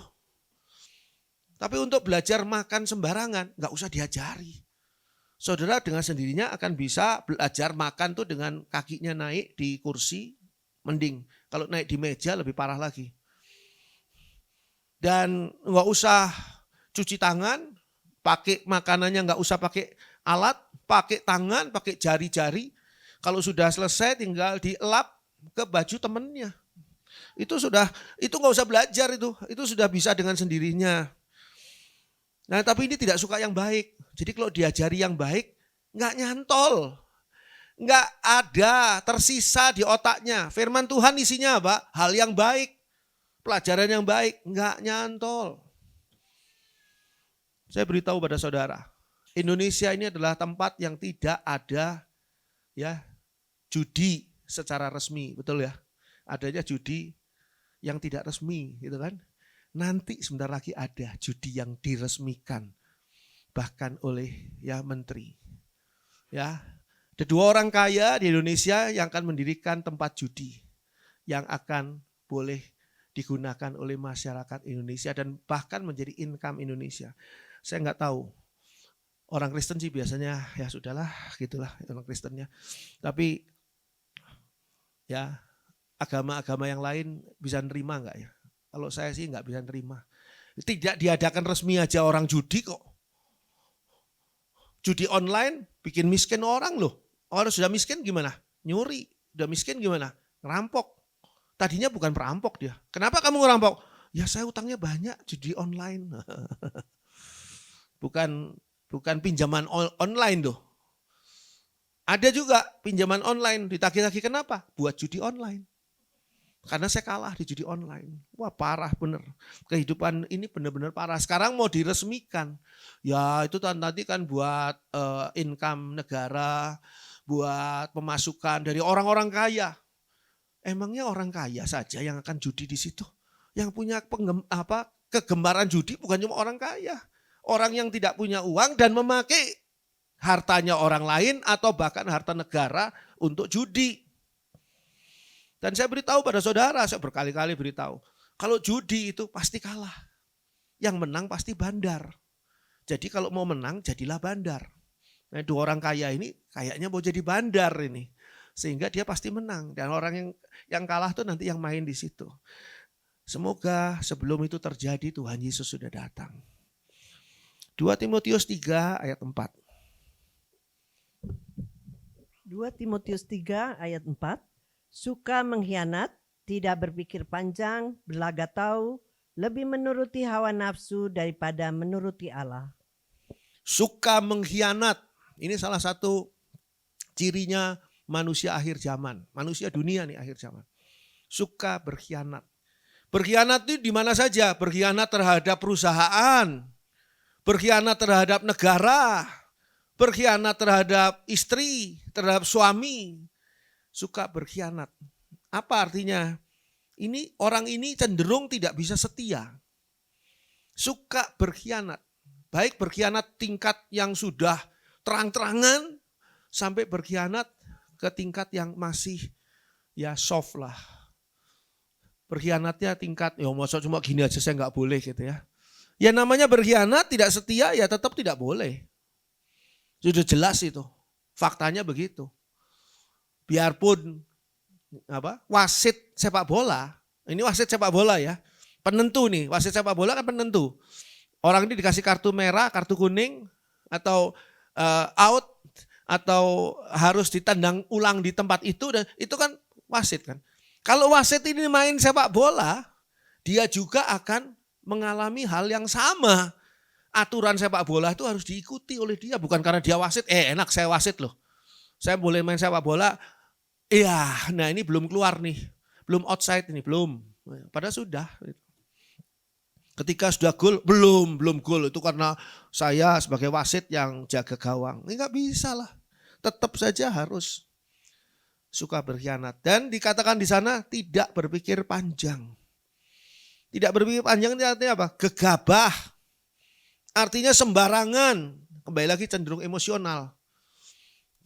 Tapi untuk belajar makan sembarangan, nggak usah diajari. Saudara dengan sendirinya akan bisa belajar makan tuh dengan kakinya naik di kursi, mending. Kalau naik di meja lebih parah lagi. Dan nggak usah cuci tangan, pakai makanannya nggak usah pakai alat, pakai tangan, pakai jari-jari. Kalau sudah selesai tinggal dielap ke baju temennya. Itu nggak usah belajar itu sudah bisa dengan sendirinya. Nah tapi ini tidak suka yang baik. Jadi kalau diajari yang baik, nggak nyantol. Nggak ada tersisa di otaknya. Firman Tuhan isinya apa? Hal yang baik. Pelajaran yang baik. Nggak nyantol. Saya beritahu pada saudara. Indonesia ini adalah tempat yang tidak ada ya judi secara resmi. Betul ya? Adanya judi yang tidak resmi gitu kan. Nanti sebentar lagi ada judi yang diresmikan. Bahkan oleh ya menteri. Ya, ada 2 orang kaya di Indonesia yang akan mendirikan tempat judi yang akan boleh digunakan oleh masyarakat Indonesia dan bahkan menjadi income Indonesia. Saya nggak tahu. Orang Kristen sih biasanya ya sudahlah gitulah orang Kristennya. Tapi ya agama-agama yang lain bisa nerima nggak ya? Kalau saya sih nggak bisa nerima. Tidak diadakan resmi aja orang judi kok. Judi online bikin miskin orang loh. Orang sudah miskin gimana? Nyuri. Sudah miskin gimana? Ngerampok. Tadinya bukan perampok dia. Kenapa kamu ngerampok? Ya saya utangnya banyak judi online. Bukan pinjaman online tuh. Ada juga pinjaman online ditagih-tagih kenapa? Buat judi online. Karena saya kalah di judi online. Wah parah bener. Kehidupan ini benar-benar parah. Sekarang mau diresmikan. Ya itu nanti kan buat income negara. Buat pemasukan dari orang-orang kaya. Emangnya orang kaya saja yang akan judi di situ? Yang punya kegemaran judi bukan cuma orang kaya. Orang yang tidak punya uang dan memakai hartanya orang lain atau bahkan harta negara untuk judi. Dan saya beritahu pada saudara, saya berkali-kali beritahu. Kalau judi itu pasti kalah. Yang menang pasti bandar. Jadi kalau mau menang jadilah bandar. Nah 2 orang kaya ini kayaknya mau jadi bandar ini. Sehingga dia pasti menang. Dan orang yang kalah tuh nanti yang main di situ. Semoga sebelum itu terjadi Tuhan Yesus sudah datang. 2 Timotius 3 ayat 4.
2 Timotius 3 ayat 4. Suka mengkhianat, tidak berpikir panjang, berlaga tahu, lebih menuruti hawa nafsu daripada menuruti Allah.
Suka mengkhianat. Ini salah satu cirinya manusia akhir zaman. Manusia dunia nih akhir zaman. Suka berkhianat. Berkhianat itu di mana saja? Berkhianat terhadap perusahaan. Berkhianat terhadap negara. Berkhianat terhadap istri, terhadap suami. Suka berkhianat. Apa artinya? Orang ini cenderung tidak bisa setia. Suka berkhianat. Baik berkhianat tingkat yang sudah terang-terangan sampai berkhianat ke tingkat yang masih ya soft lah. Berkhianatnya tingkat ya masa cuma gini aja saya nggak boleh gitu ya. Ya namanya berkhianat tidak setia ya tetap tidak boleh. Sudah jelas itu. Faktanya begitu. Biarpun wasit sepak bola, ini wasit sepak bola ya, penentu nih, wasit sepak bola kan penentu. Orang ini dikasih kartu merah, kartu kuning, atau out, atau harus ditendang ulang di tempat itu, dan itu kan wasit kan. Kalau wasit ini main sepak bola, dia juga akan mengalami hal yang sama. Aturan sepak bola itu harus diikuti oleh dia, bukan karena dia wasit, enak saya wasit loh. Saya boleh main sepak bola. Iya, nah ini belum keluar nih. Belum outside ini, belum. Padahal sudah. Ketika sudah gol, belum gol. Itu karena saya sebagai wasit yang jaga gawang. Ini gak bisa lah. Tetap saja harus suka berkhianat. Dan dikatakan di sana tidak berpikir panjang. Tidak berpikir panjang itu artinya apa? Gegabah. Artinya sembarangan. Kembali lagi cenderung emosional.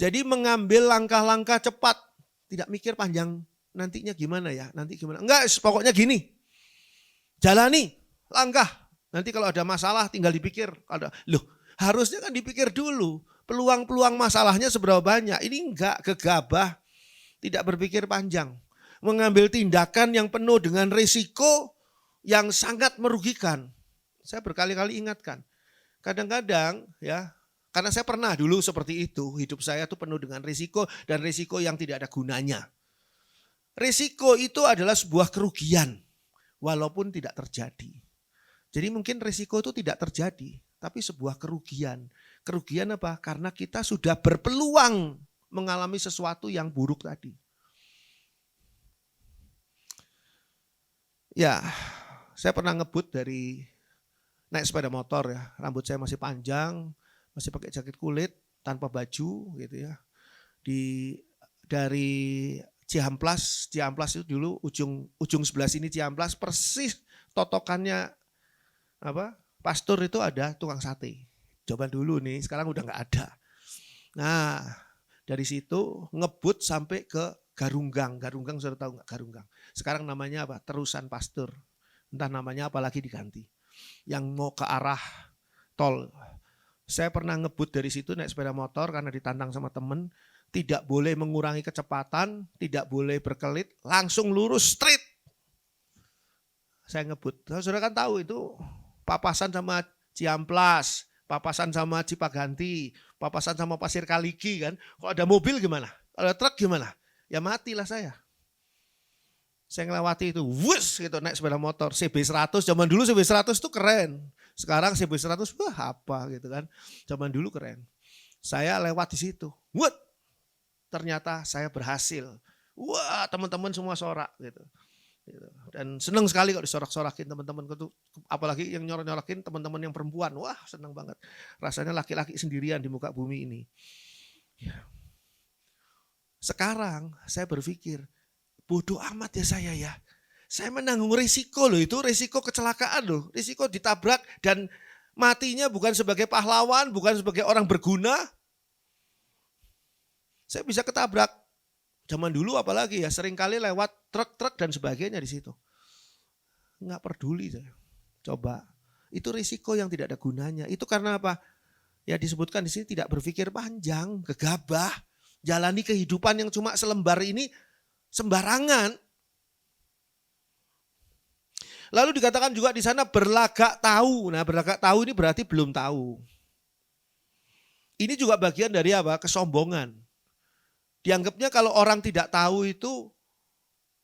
Jadi mengambil langkah-langkah cepat, tidak mikir panjang nantinya gimana ya, nanti gimana. Enggak, pokoknya gini. Jalani langkah. Nanti kalau ada masalah tinggal dipikir. Loh, harusnya kan dipikir dulu. Peluang-peluang masalahnya seberapa banyak. Ini enggak, gegabah, tidak berpikir panjang. Mengambil tindakan yang penuh dengan risiko yang sangat merugikan. Saya berkali-kali ingatkan. Kadang-kadang ya, karena saya pernah dulu seperti itu. Hidup saya tuh penuh dengan risiko dan risiko yang tidak ada gunanya. Risiko itu adalah sebuah kerugian walaupun tidak terjadi. Jadi mungkin risiko itu tidak terjadi, tapi sebuah kerugian. Kerugian apa? Karena kita sudah berpeluang mengalami sesuatu yang buruk tadi. Ya, saya pernah ngebut dari naik sepeda motor ya. Rambut saya masih panjang, masih pakai jaket kulit, tanpa baju gitu ya. Dari Ciamplas itu dulu ujung sebelah sini Ciamplas, persis totokannya Pastur itu ada tukang sate. Coba dulu nih, sekarang udah nggak ada. Nah, dari situ ngebut sampai ke Garunggang. Garunggang sudah tahu nggak Garunggang? Sekarang namanya apa? Terusan Pastur. Entah namanya apa lagi diganti. Yang mau ke arah tol. Saya pernah ngebut dari situ naik sepeda motor karena ditantang sama temen. Tidak boleh mengurangi kecepatan, tidak boleh berkelit, langsung lurus straight. Saya ngebut. Saudara kan tahu itu papasan sama Ciamplas, papasan sama Cipaganti, papasan sama Pasir Kaliki kan. Kalau ada mobil gimana? Kalau ada truk gimana? Ya matilah saya. Saya ngelewati itu, wus gitu naik sepeda motor CB100. Zaman dulu CB100 itu keren. Sekarang CB100 wah apa gitu kan. Zaman dulu keren. Saya lewat di situ. Wut. Ternyata saya berhasil. Wah, teman-teman semua sorak gitu. Dan senang sekali kalau disorak-sorakin teman-teman, apalagi yang nyorak-nyorakin teman-teman yang perempuan. Wah, senang banget. Rasanya laki-laki sendirian di muka bumi ini. Sekarang saya berpikir, bodoh amat ya saya ya. Saya menanggung risiko loh, itu risiko kecelakaan loh, risiko ditabrak dan matinya bukan sebagai pahlawan, bukan sebagai orang berguna. Saya bisa ketabrak. Zaman dulu apalagi ya, seringkali lewat truk-truk dan sebagainya di situ. Enggak peduli saya. Coba, itu risiko yang tidak ada gunanya. Itu karena apa? Ya disebutkan di sini tidak berpikir panjang, gegabah, jalani kehidupan yang cuma selembar ini sembarangan. Lalu dikatakan juga di sana berlagak tahu. Nah, berlagak tahu ini berarti belum tahu. Ini juga bagian dari apa? Kesombongan. Dianggapnya kalau orang tidak tahu itu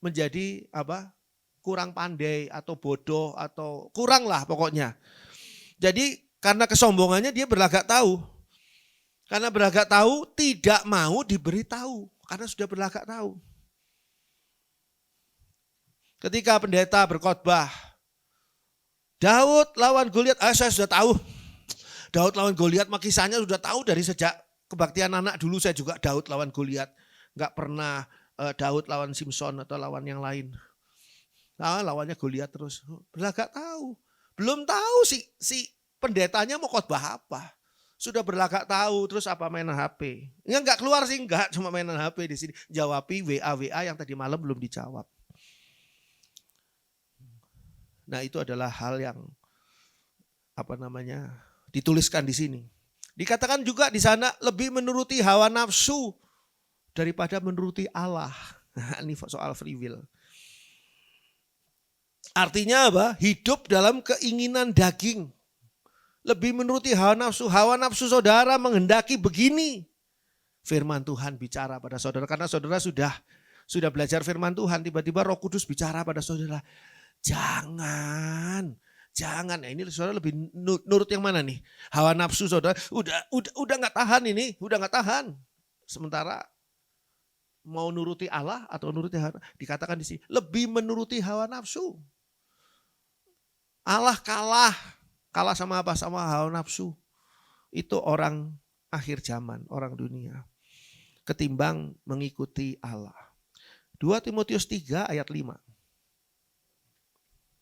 menjadi apa? Kurang pandai atau bodoh atau kurang lah pokoknya. Jadi karena kesombongannya dia berlagak tahu. Karena berlagak tahu tidak mau diberitahu karena sudah berlagak tahu. Ketika pendeta berkhotbah, Daud lawan Goliat, saya sudah tahu. Daud lawan Goliat mah kisahnya sudah tahu dari sejak kebaktian anak dulu saya juga Daud lawan Goliat. Enggak pernah Daud lawan Simpson atau lawan yang lain. Nah, lawannya Goliat terus. Berlagak tahu. Belum tahu si pendetanya mau khotbah apa. Sudah berlagak tahu terus apa mainan HP. Ya enggak keluar sih enggak, cuma mainan HP di sini. Jawabi WA yang tadi malam belum dijawab. Nah, itu adalah hal yang dituliskan di sini. Dikatakan juga di sana lebih menuruti hawa nafsu daripada menuruti Allah. Nah, ini soal free will. Artinya apa? Hidup dalam keinginan daging. Lebih menuruti hawa nafsu. Hawa nafsu saudara menghendaki begini. Firman Tuhan bicara pada saudara. Karena saudara sudah belajar firman Tuhan. Tiba-tiba Roh Kudus bicara pada saudara. Jangan. Nah ini saudara lebih nurut yang mana nih? Hawa nafsu saudara udah nggak tahan ini, udah nggak tahan. Sementara mau nuruti Allah atau nuruti hawa, dikatakan di sini lebih menuruti hawa nafsu. Allah kalah sama apa? Sama hawa nafsu. Itu orang akhir zaman, orang dunia. Ketimbang mengikuti Allah. 2 Timotius 3 ayat 5.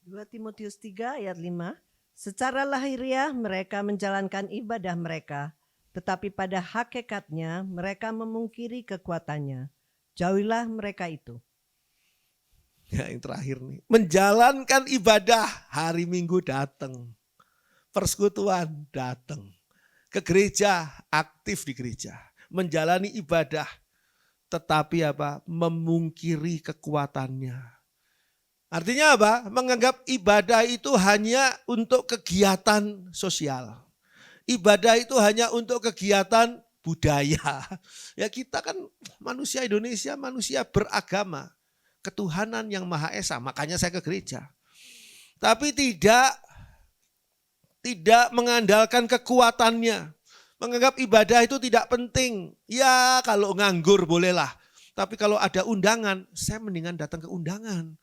2 Timotius 3 ayat 5. Secara lahiriah mereka menjalankan ibadah mereka. tetapi pada hakikatnya mereka memungkiri kekuatannya. Jauhilah mereka itu.
Ya, yang terakhir nih, menjalankan ibadah, hari Minggu datang, persekutuan datang, ke gereja, aktif di gereja, menjalani ibadah, tetapi apa? Memungkiri kekuatannya. Artinya apa? Menganggap ibadah itu hanya untuk kegiatan sosial. Ibadah itu hanya untuk kegiatan budaya. Ya, kita kan manusia Indonesia, manusia beragama. Ketuhanan yang Maha Esa, makanya saya ke gereja. Tapi tidak mengandalkan kekuatannya. Menganggap ibadah itu tidak penting. Ya, kalau nganggur bolehlah. Tapi kalau ada undangan, saya mendingan datang ke undangan.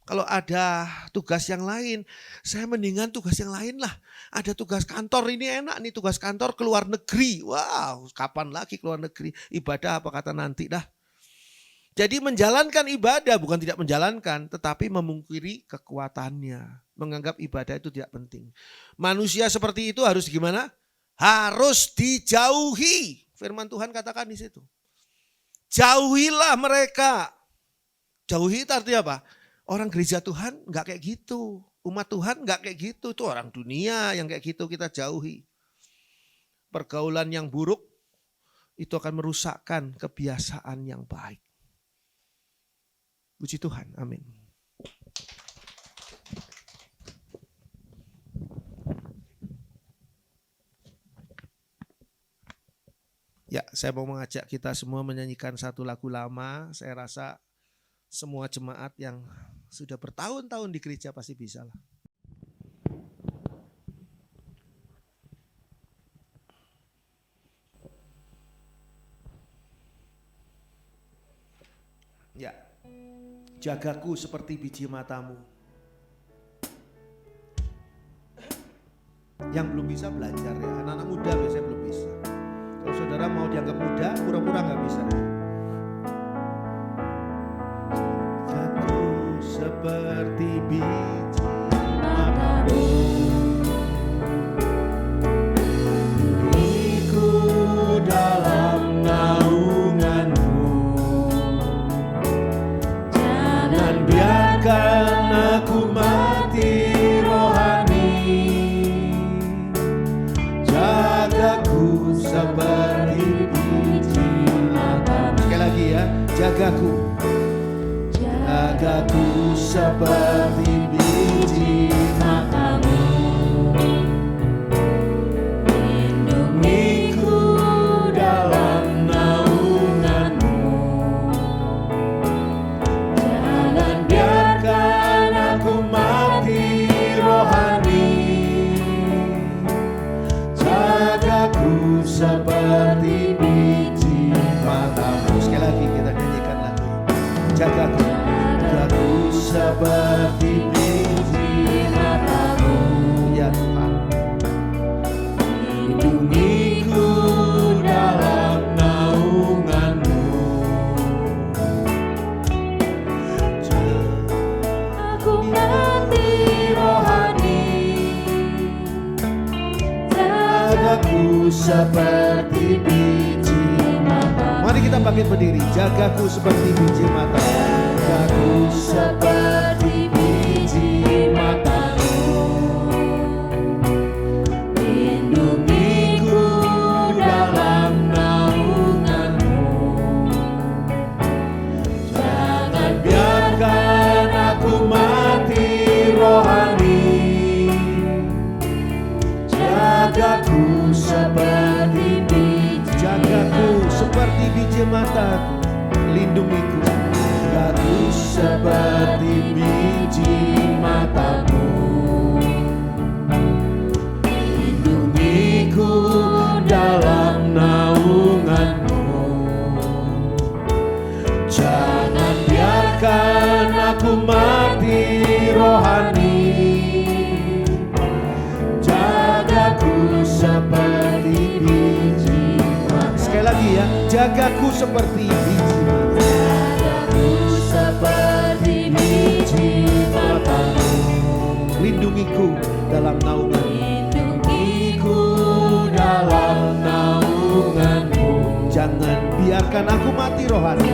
Kalau ada tugas yang lain, saya mendingan tugas yang lain lah. Ada tugas kantor, ini enak nih, tugas kantor ke luar negeri. Wow, kapan lagi ke luar negeri? Ibadah apa kata nanti dah. Jadi menjalankan ibadah bukan tidak menjalankan, tetapi memungkiri kekuatannya. Menganggap ibadah itu tidak penting. Manusia seperti itu harus gimana? Harus dijauhi. Firman Tuhan katakan di situ. Jauhilah mereka. Jauhi itu artinya apa? Orang gereja Tuhan enggak kayak gitu. Umat Tuhan enggak kayak gitu. Itu orang dunia yang kayak gitu kita jauhi. Pergaulan yang buruk itu akan merusakkan kebiasaan yang baik. Puji Tuhan, amin. Ya, saya mau mengajak kita semua menyanyikan satu lagu lama. Saya rasa semua jemaat yang sudah bertahun-tahun di gereja pasti bisa lah. Ya, jagaku seperti biji matamu. Yang belum bisa belajar ya, anak-anak muda biasanya belum bisa. Kalau saudara mau dianggap muda, pura-pura gak bisa. Jagaku seperti biji matamu. Ikut dalam naunganmu. Jangan biarkan aku mati rohani. Jagaku seperti biji matamu. Sekali lagi ya, jagaku. Jagaku seperti biji matamu. Lindungiku dalam naunganmu. Jangan biarkan aku mati rohani. Jagaku seperti biji matamu. Sekali lagi kita nyanyikan lagu. Jagaku, jagaku seperti biji matamu. Ya Tuhan. Lindungiku dalam naunganmu.
Aku mati rohani.
Jagaku seperti biji matamu. Mari kita bangkit berdiri. Jagaku seperti biji matamu. Jagaku seperti biji matamu. Lindungiku dalam naunganmu. Jangan biarkan aku mati rohani. Jagaku seperti biji. Jagaku seperti biji mataku. Lindungiku. Jagaku seperti biji matamu. Lindungiku dalam naunganmu. Jangan biarkan aku mati rohani. Jagaku seperti biji matamu. Sekali lagi ya, jagaku seperti biji matamu. Jagaku seperti biji matamu. Lindungiku dalam naunganmu. Lindungiku dalam biarkan aku mati rohani.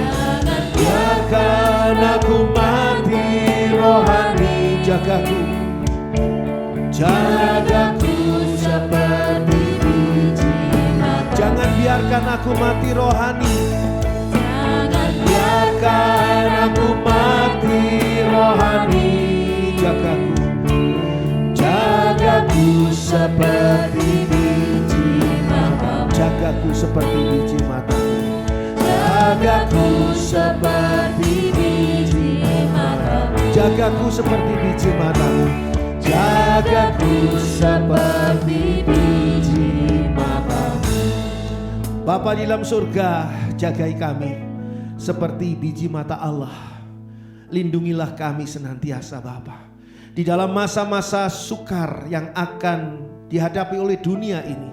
Biarkan aku mati rohani. Jagaku, jagaku seperti biji mata. Jangan biarkan aku mati rohani. Jangan biarkan aku mati rohani. Jagaku, jagaku seperti biji mata. Jagaku seperti biji mata. Jagaku seperti biji mata. Jagaku seperti biji mata. Jagaku seperti biji mata. Bapa di dalam surga, jagai kami seperti biji mata Allah. Lindungilah kami senantiasa Bapa. Di dalam masa-masa sukar yang akan dihadapi oleh dunia ini,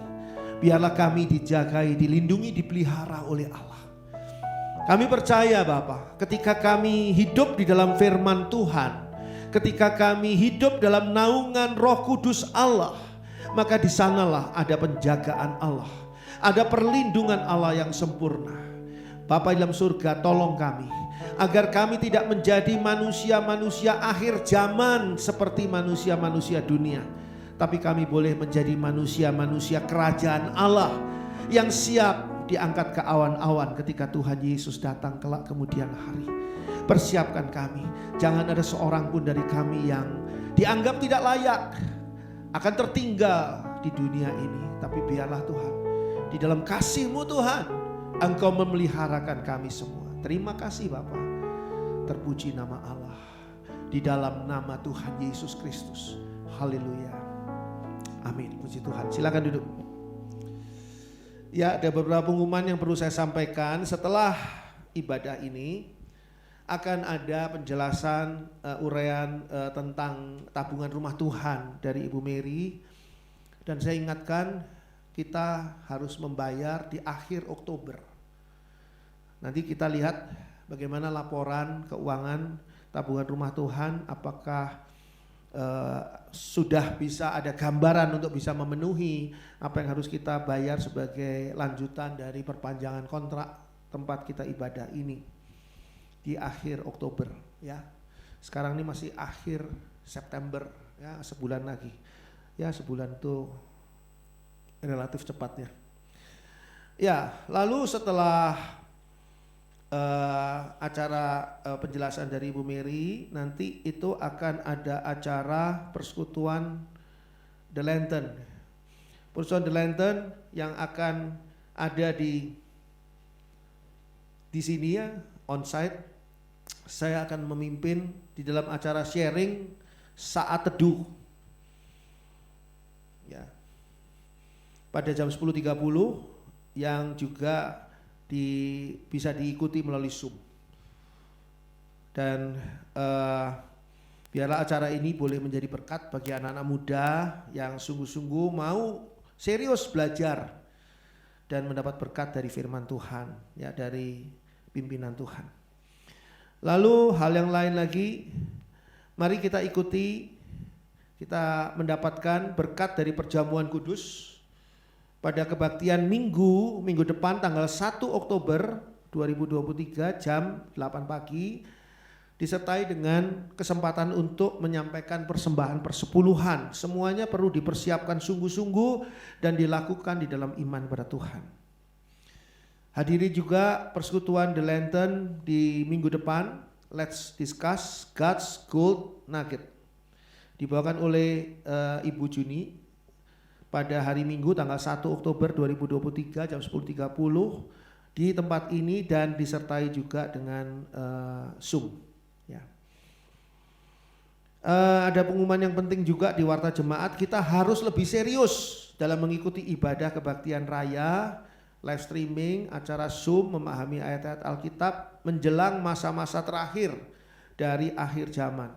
biarlah kami dijagai, dilindungi, dipelihara oleh Allah. Kami percaya Bapa, ketika kami hidup di dalam firman Tuhan, ketika kami hidup dalam naungan Roh Kudus Allah, maka di sanalah ada penjagaan Allah, ada perlindungan Allah yang sempurna. Bapa di dalam surga, tolong kami agar kami tidak menjadi manusia-manusia akhir zaman seperti manusia-manusia dunia, tapi kami boleh menjadi manusia-manusia kerajaan Allah yang siap diangkat ke awan-awan ketika Tuhan Yesus datang kelak kemudian hari. Persiapkan kami, jangan ada seorang pun dari kami yang dianggap tidak layak akan tertinggal di dunia ini, tapi biarlah Tuhan, di dalam kasih-Mu Tuhan, Engkau memeliharakan kami semua. Terima kasih Bapa. Terpuji nama Allah. Di dalam nama Tuhan Yesus Kristus. Haleluya. Amin. Puji Tuhan. Silakan duduk. Ya, ada beberapa pengumuman yang perlu saya sampaikan. Setelah ibadah ini akan ada penjelasan uraian tentang tabungan rumah Tuhan dari Ibu Mary. Dan saya ingatkan, kita harus membayar di akhir Oktober. Nanti kita lihat bagaimana laporan keuangan tabungan rumah Tuhan, apakah sudah bisa ada gambaran untuk bisa memenuhi apa yang harus kita bayar sebagai lanjutan dari perpanjangan kontrak tempat kita ibadah ini di akhir Oktober ya. Sekarang ini masih akhir September ya, sebulan lagi. Ya, sebulan itu relatif cepatnya. Ya, lalu setelah acara penjelasan dari Ibu Mary, nanti itu akan ada acara persekutuan The Lantern. Persekutuan The Lantern yang akan ada di sini ya, on site. Saya akan memimpin di dalam acara sharing saat teduh. Ya. Pada jam 10.30 yang juga bisa diikuti melalui Zoom. Dan biarlah acara ini boleh menjadi berkat bagi anak-anak muda yang sungguh-sungguh mau serius belajar dan mendapat berkat dari firman Tuhan ya, dari pimpinan Tuhan. Lalu hal yang lain lagi, mari kita ikuti, kita mendapatkan berkat dari perjamuan kudus pada kebaktian minggu depan tanggal 1 Oktober 2023 jam 8 pagi, disertai dengan kesempatan untuk menyampaikan persembahan persepuluhan. Semuanya perlu dipersiapkan sungguh-sungguh dan dilakukan di dalam iman pada Tuhan. Hadiri juga persekutuan The Lantern di minggu depan, Let's Discuss God's Gold Nugget, dibawakan oleh Ibu Juni pada hari Minggu tanggal 1 Oktober 2023 jam 10.30 di tempat ini dan disertai juga dengan Zoom. Ya. Ada pengumuman yang penting juga di Warta Jemaat, kita harus lebih serius dalam mengikuti ibadah kebaktian raya, live streaming, acara Zoom, memahami ayat-ayat Alkitab menjelang masa-masa terakhir dari akhir zaman.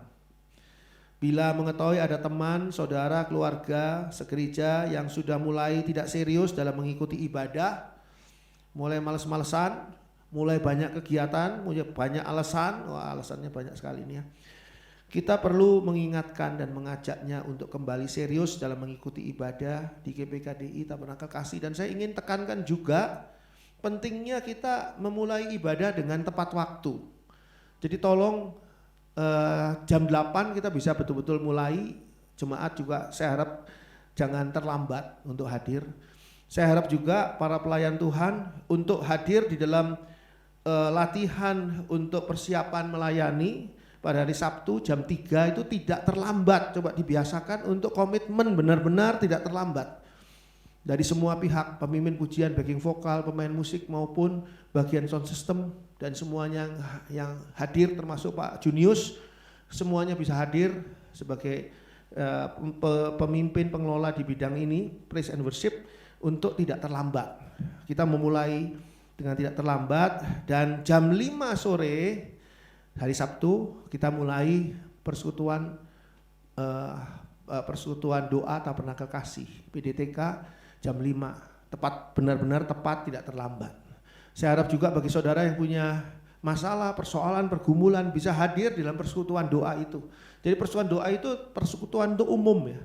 Bila mengetahui ada teman, saudara, keluarga, segereja yang sudah mulai tidak serius dalam mengikuti ibadah, mulai males-malesan, mulai banyak kegiatan, mulai banyak alasan, alasannya banyak sekali ini ya. Kita perlu mengingatkan dan mengajaknya untuk kembali serius dalam mengikuti ibadah di GPKDI Tabernakel Kasih. Dan saya ingin tekankan juga pentingnya kita memulai ibadah dengan tepat waktu. Jadi tolong jam 8 kita bisa betul-betul mulai. Jemaat juga saya harap jangan terlambat untuk hadir. Saya harap juga para pelayan Tuhan untuk hadir di dalam latihan untuk persiapan melayani pada hari Sabtu jam 3 itu tidak terlambat. Coba dibiasakan untuk komitmen benar-benar tidak terlambat. Dari semua pihak, pemimpin pujian, backing vokal, pemain musik maupun bagian sound system dan semuanya yang hadir termasuk Pak Junius, semuanya bisa hadir sebagai pemimpin pengelola di bidang ini, praise and worship, untuk tidak terlambat. Kita memulai dengan tidak terlambat dan jam 5 sore hari Sabtu kita mulai persekutuan doa Tabernakel Kasih PDTK jam 5, tepat, benar-benar tepat, tidak terlambat. Saya harap juga bagi saudara yang punya masalah, persoalan, pergumulan bisa hadir dalam persekutuan doa itu. Jadi persekutuan doa itu persekutuan untuk umum ya.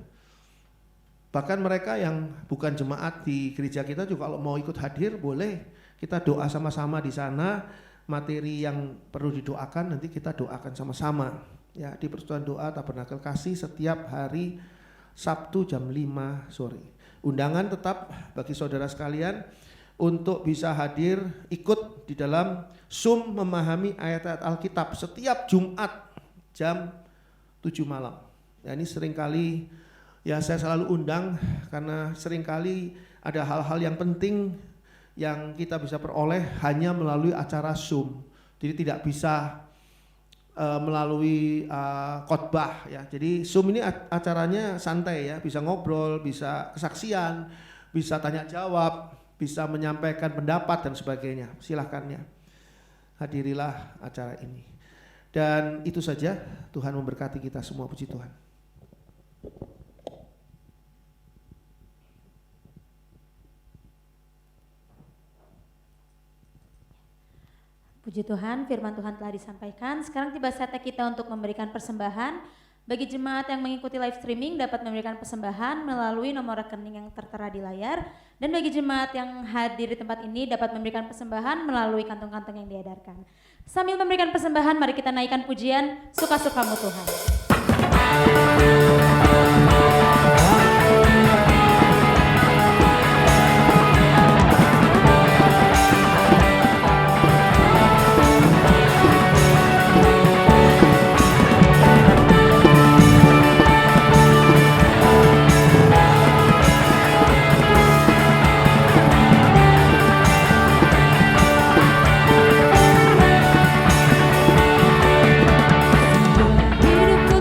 Bahkan mereka yang bukan jemaat di gereja kita juga kalau mau ikut hadir boleh, kita doa sama-sama di sana. Materi yang perlu didoakan nanti kita doakan sama-sama ya di persekutuan doa Tabernakel Kasih setiap hari Sabtu jam 5 sore. Undangan tetap bagi saudara sekalian untuk bisa hadir ikut di dalam Zoom memahami ayat-ayat Alkitab setiap Jumat jam 7 malam. Ya, ini seringkali ya saya selalu undang karena seringkali ada hal-hal yang penting yang kita bisa peroleh hanya melalui acara Zoom. Jadi tidak bisa melalui khotbah ya. Jadi Zoom ini acaranya santai ya, bisa ngobrol, bisa kesaksian, bisa tanya jawab, bisa menyampaikan pendapat dan sebagainya. Silahkan ya, hadirilah acara ini. Dan itu saja, Tuhan memberkati kita semua, puji Tuhan.
Puji Tuhan, firman Tuhan telah disampaikan. Sekarang tiba saatnya kita untuk memberikan persembahan. Bagi jemaat yang mengikuti live streaming dapat memberikan persembahan melalui nomor rekening yang tertera di layar. Dan bagi jemaat yang hadir di tempat ini dapat memberikan persembahan melalui kantong-kantong yang diedarkan. Sambil memberikan persembahan, mari kita naikkan pujian Suka-Sukamu Tuhan.
Hidupku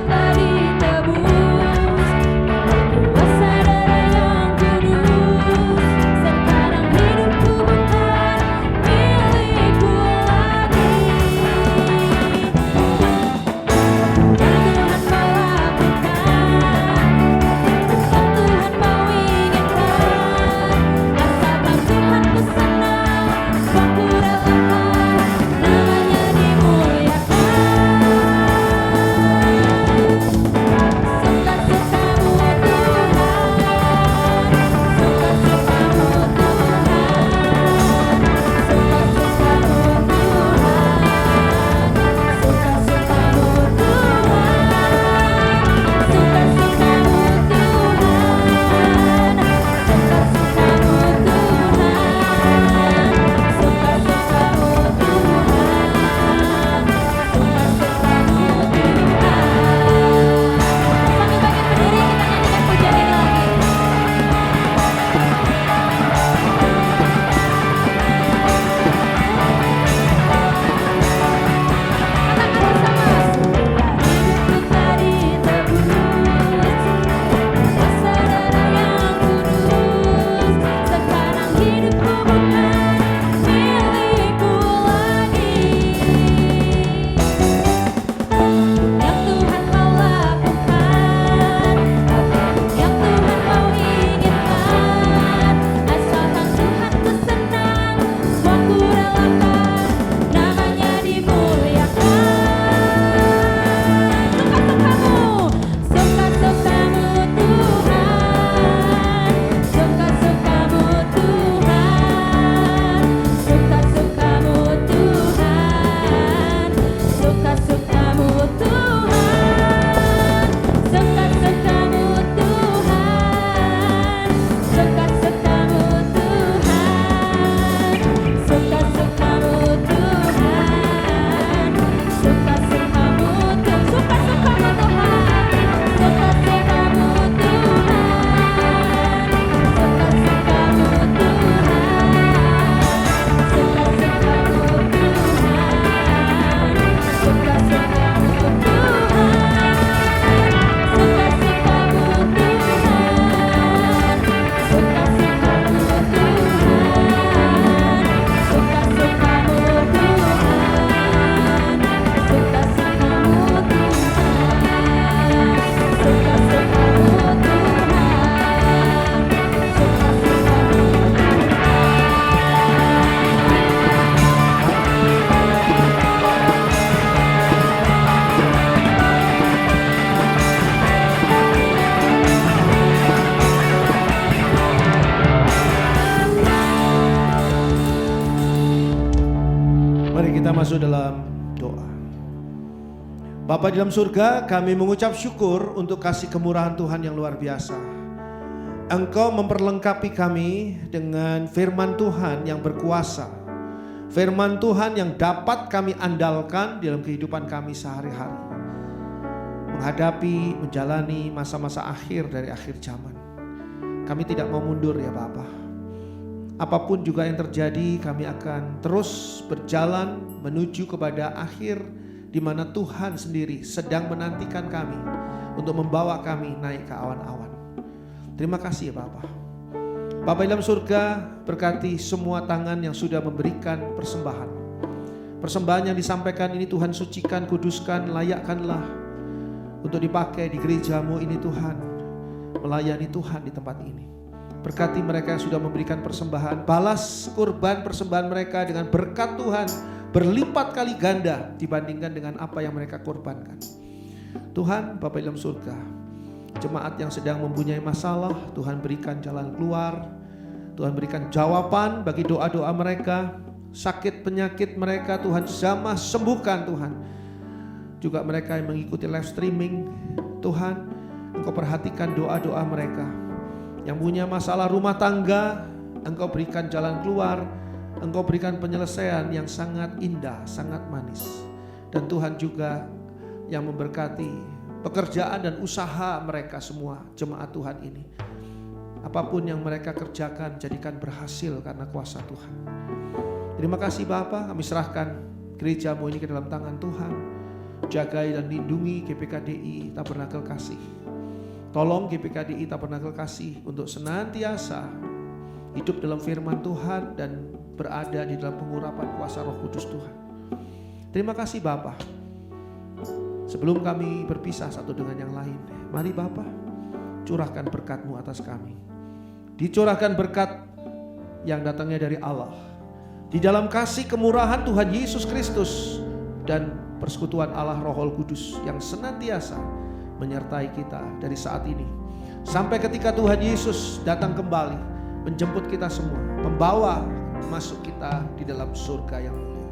masuk dalam doa. Bapa di dalam surga, kami mengucap syukur untuk kasih kemurahan Tuhan yang luar biasa. Engkau memperlengkapi kami dengan firman Tuhan yang berkuasa. Firman Tuhan yang dapat kami andalkan dalam kehidupan kami sehari-hari. Menghadapi, menjalani masa-masa akhir dari akhir zaman. Kami tidak mau mundur ya Bapa. Apapun juga yang terjadi, kami akan terus berjalan menuju kepada akhir di mana Tuhan sendiri sedang menantikan kami untuk membawa kami naik ke awan-awan. Terima kasih ya Bapa. Bapa dalam surga, berkati semua tangan yang sudah memberikan persembahan. Persembahan yang disampaikan ini Tuhan sucikan, kuduskan, layakkanlah untuk dipakai di gerejamu ini Tuhan. Melayani Tuhan di tempat ini. Berkati mereka yang sudah memberikan persembahan. Balas kurban persembahan mereka dengan berkat Tuhan berlipat kali ganda dibandingkan dengan apa yang mereka korbankan. Tuhan Bapa dalam surga, jemaat yang sedang mempunyai masalah, Tuhan berikan jalan keluar. Tuhan berikan jawaban bagi doa-doa mereka. Sakit penyakit mereka Tuhan jamah sembuhkan Tuhan. Juga mereka yang mengikuti live streaming, Tuhan Engkau perhatikan doa-doa mereka. Yang punya masalah rumah tangga, Engkau berikan jalan keluar. Engkau berikan penyelesaian yang sangat indah, sangat manis. Dan Tuhan juga yang memberkati pekerjaan dan usaha mereka semua, jemaat Tuhan ini. Apapun yang mereka kerjakan, jadikan berhasil karena kuasa Tuhan. Terima kasih Bapa, kami serahkan gerejamu ini ke dalam tangan Tuhan. Jagai dan lindungi GPKDI Tabernakel Kasih. Tolong GPKDI Tabernakel Kasih untuk senantiasa hidup dalam firman Tuhan dan berada di dalam pengurapan kuasa Roh Kudus Tuhan. Terima kasih Bapa. Sebelum kami berpisah satu dengan yang lain, mari Bapa curahkan berkat-Mu atas kami. Dicurahkan berkat yang datangnya dari Allah. Di dalam kasih kemurahan Tuhan Yesus Kristus dan persekutuan Allah Roh Kudus yang senantiasa menyertai kita dari saat ini sampai ketika Tuhan Yesus datang kembali menjemput kita semua, membawa masuk kita di dalam surga yang mulia.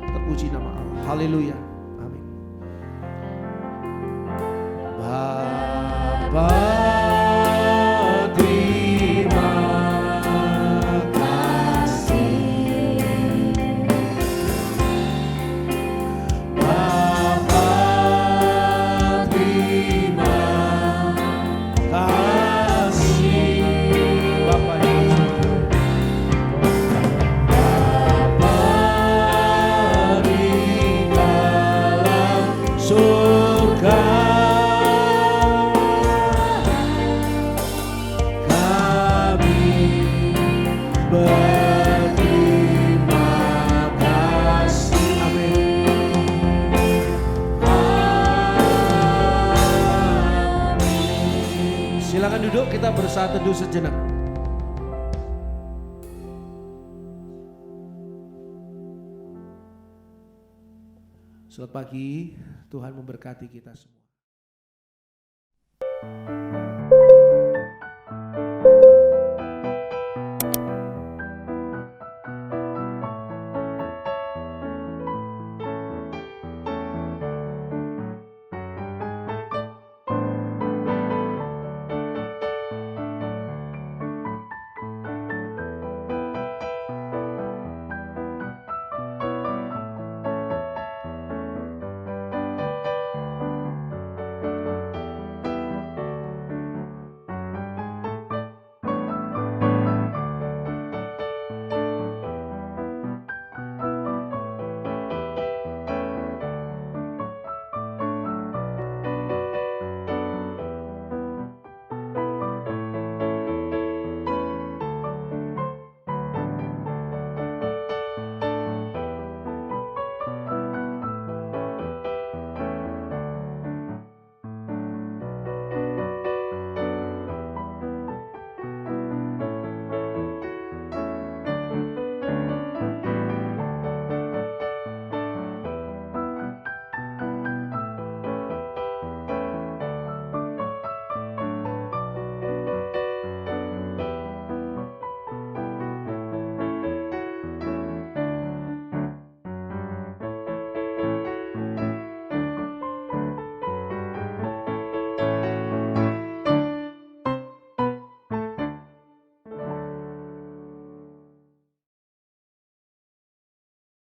Terpuji nama Allah. Haleluya. Amin. Bapa terima kasih. Bapa terima kasih. Bapa yang surga kami berterima kasih. Amin. Silakan duduk, kita bersatu teduh sejenak. Selamat pagi, Tuhan memberkati kita semua.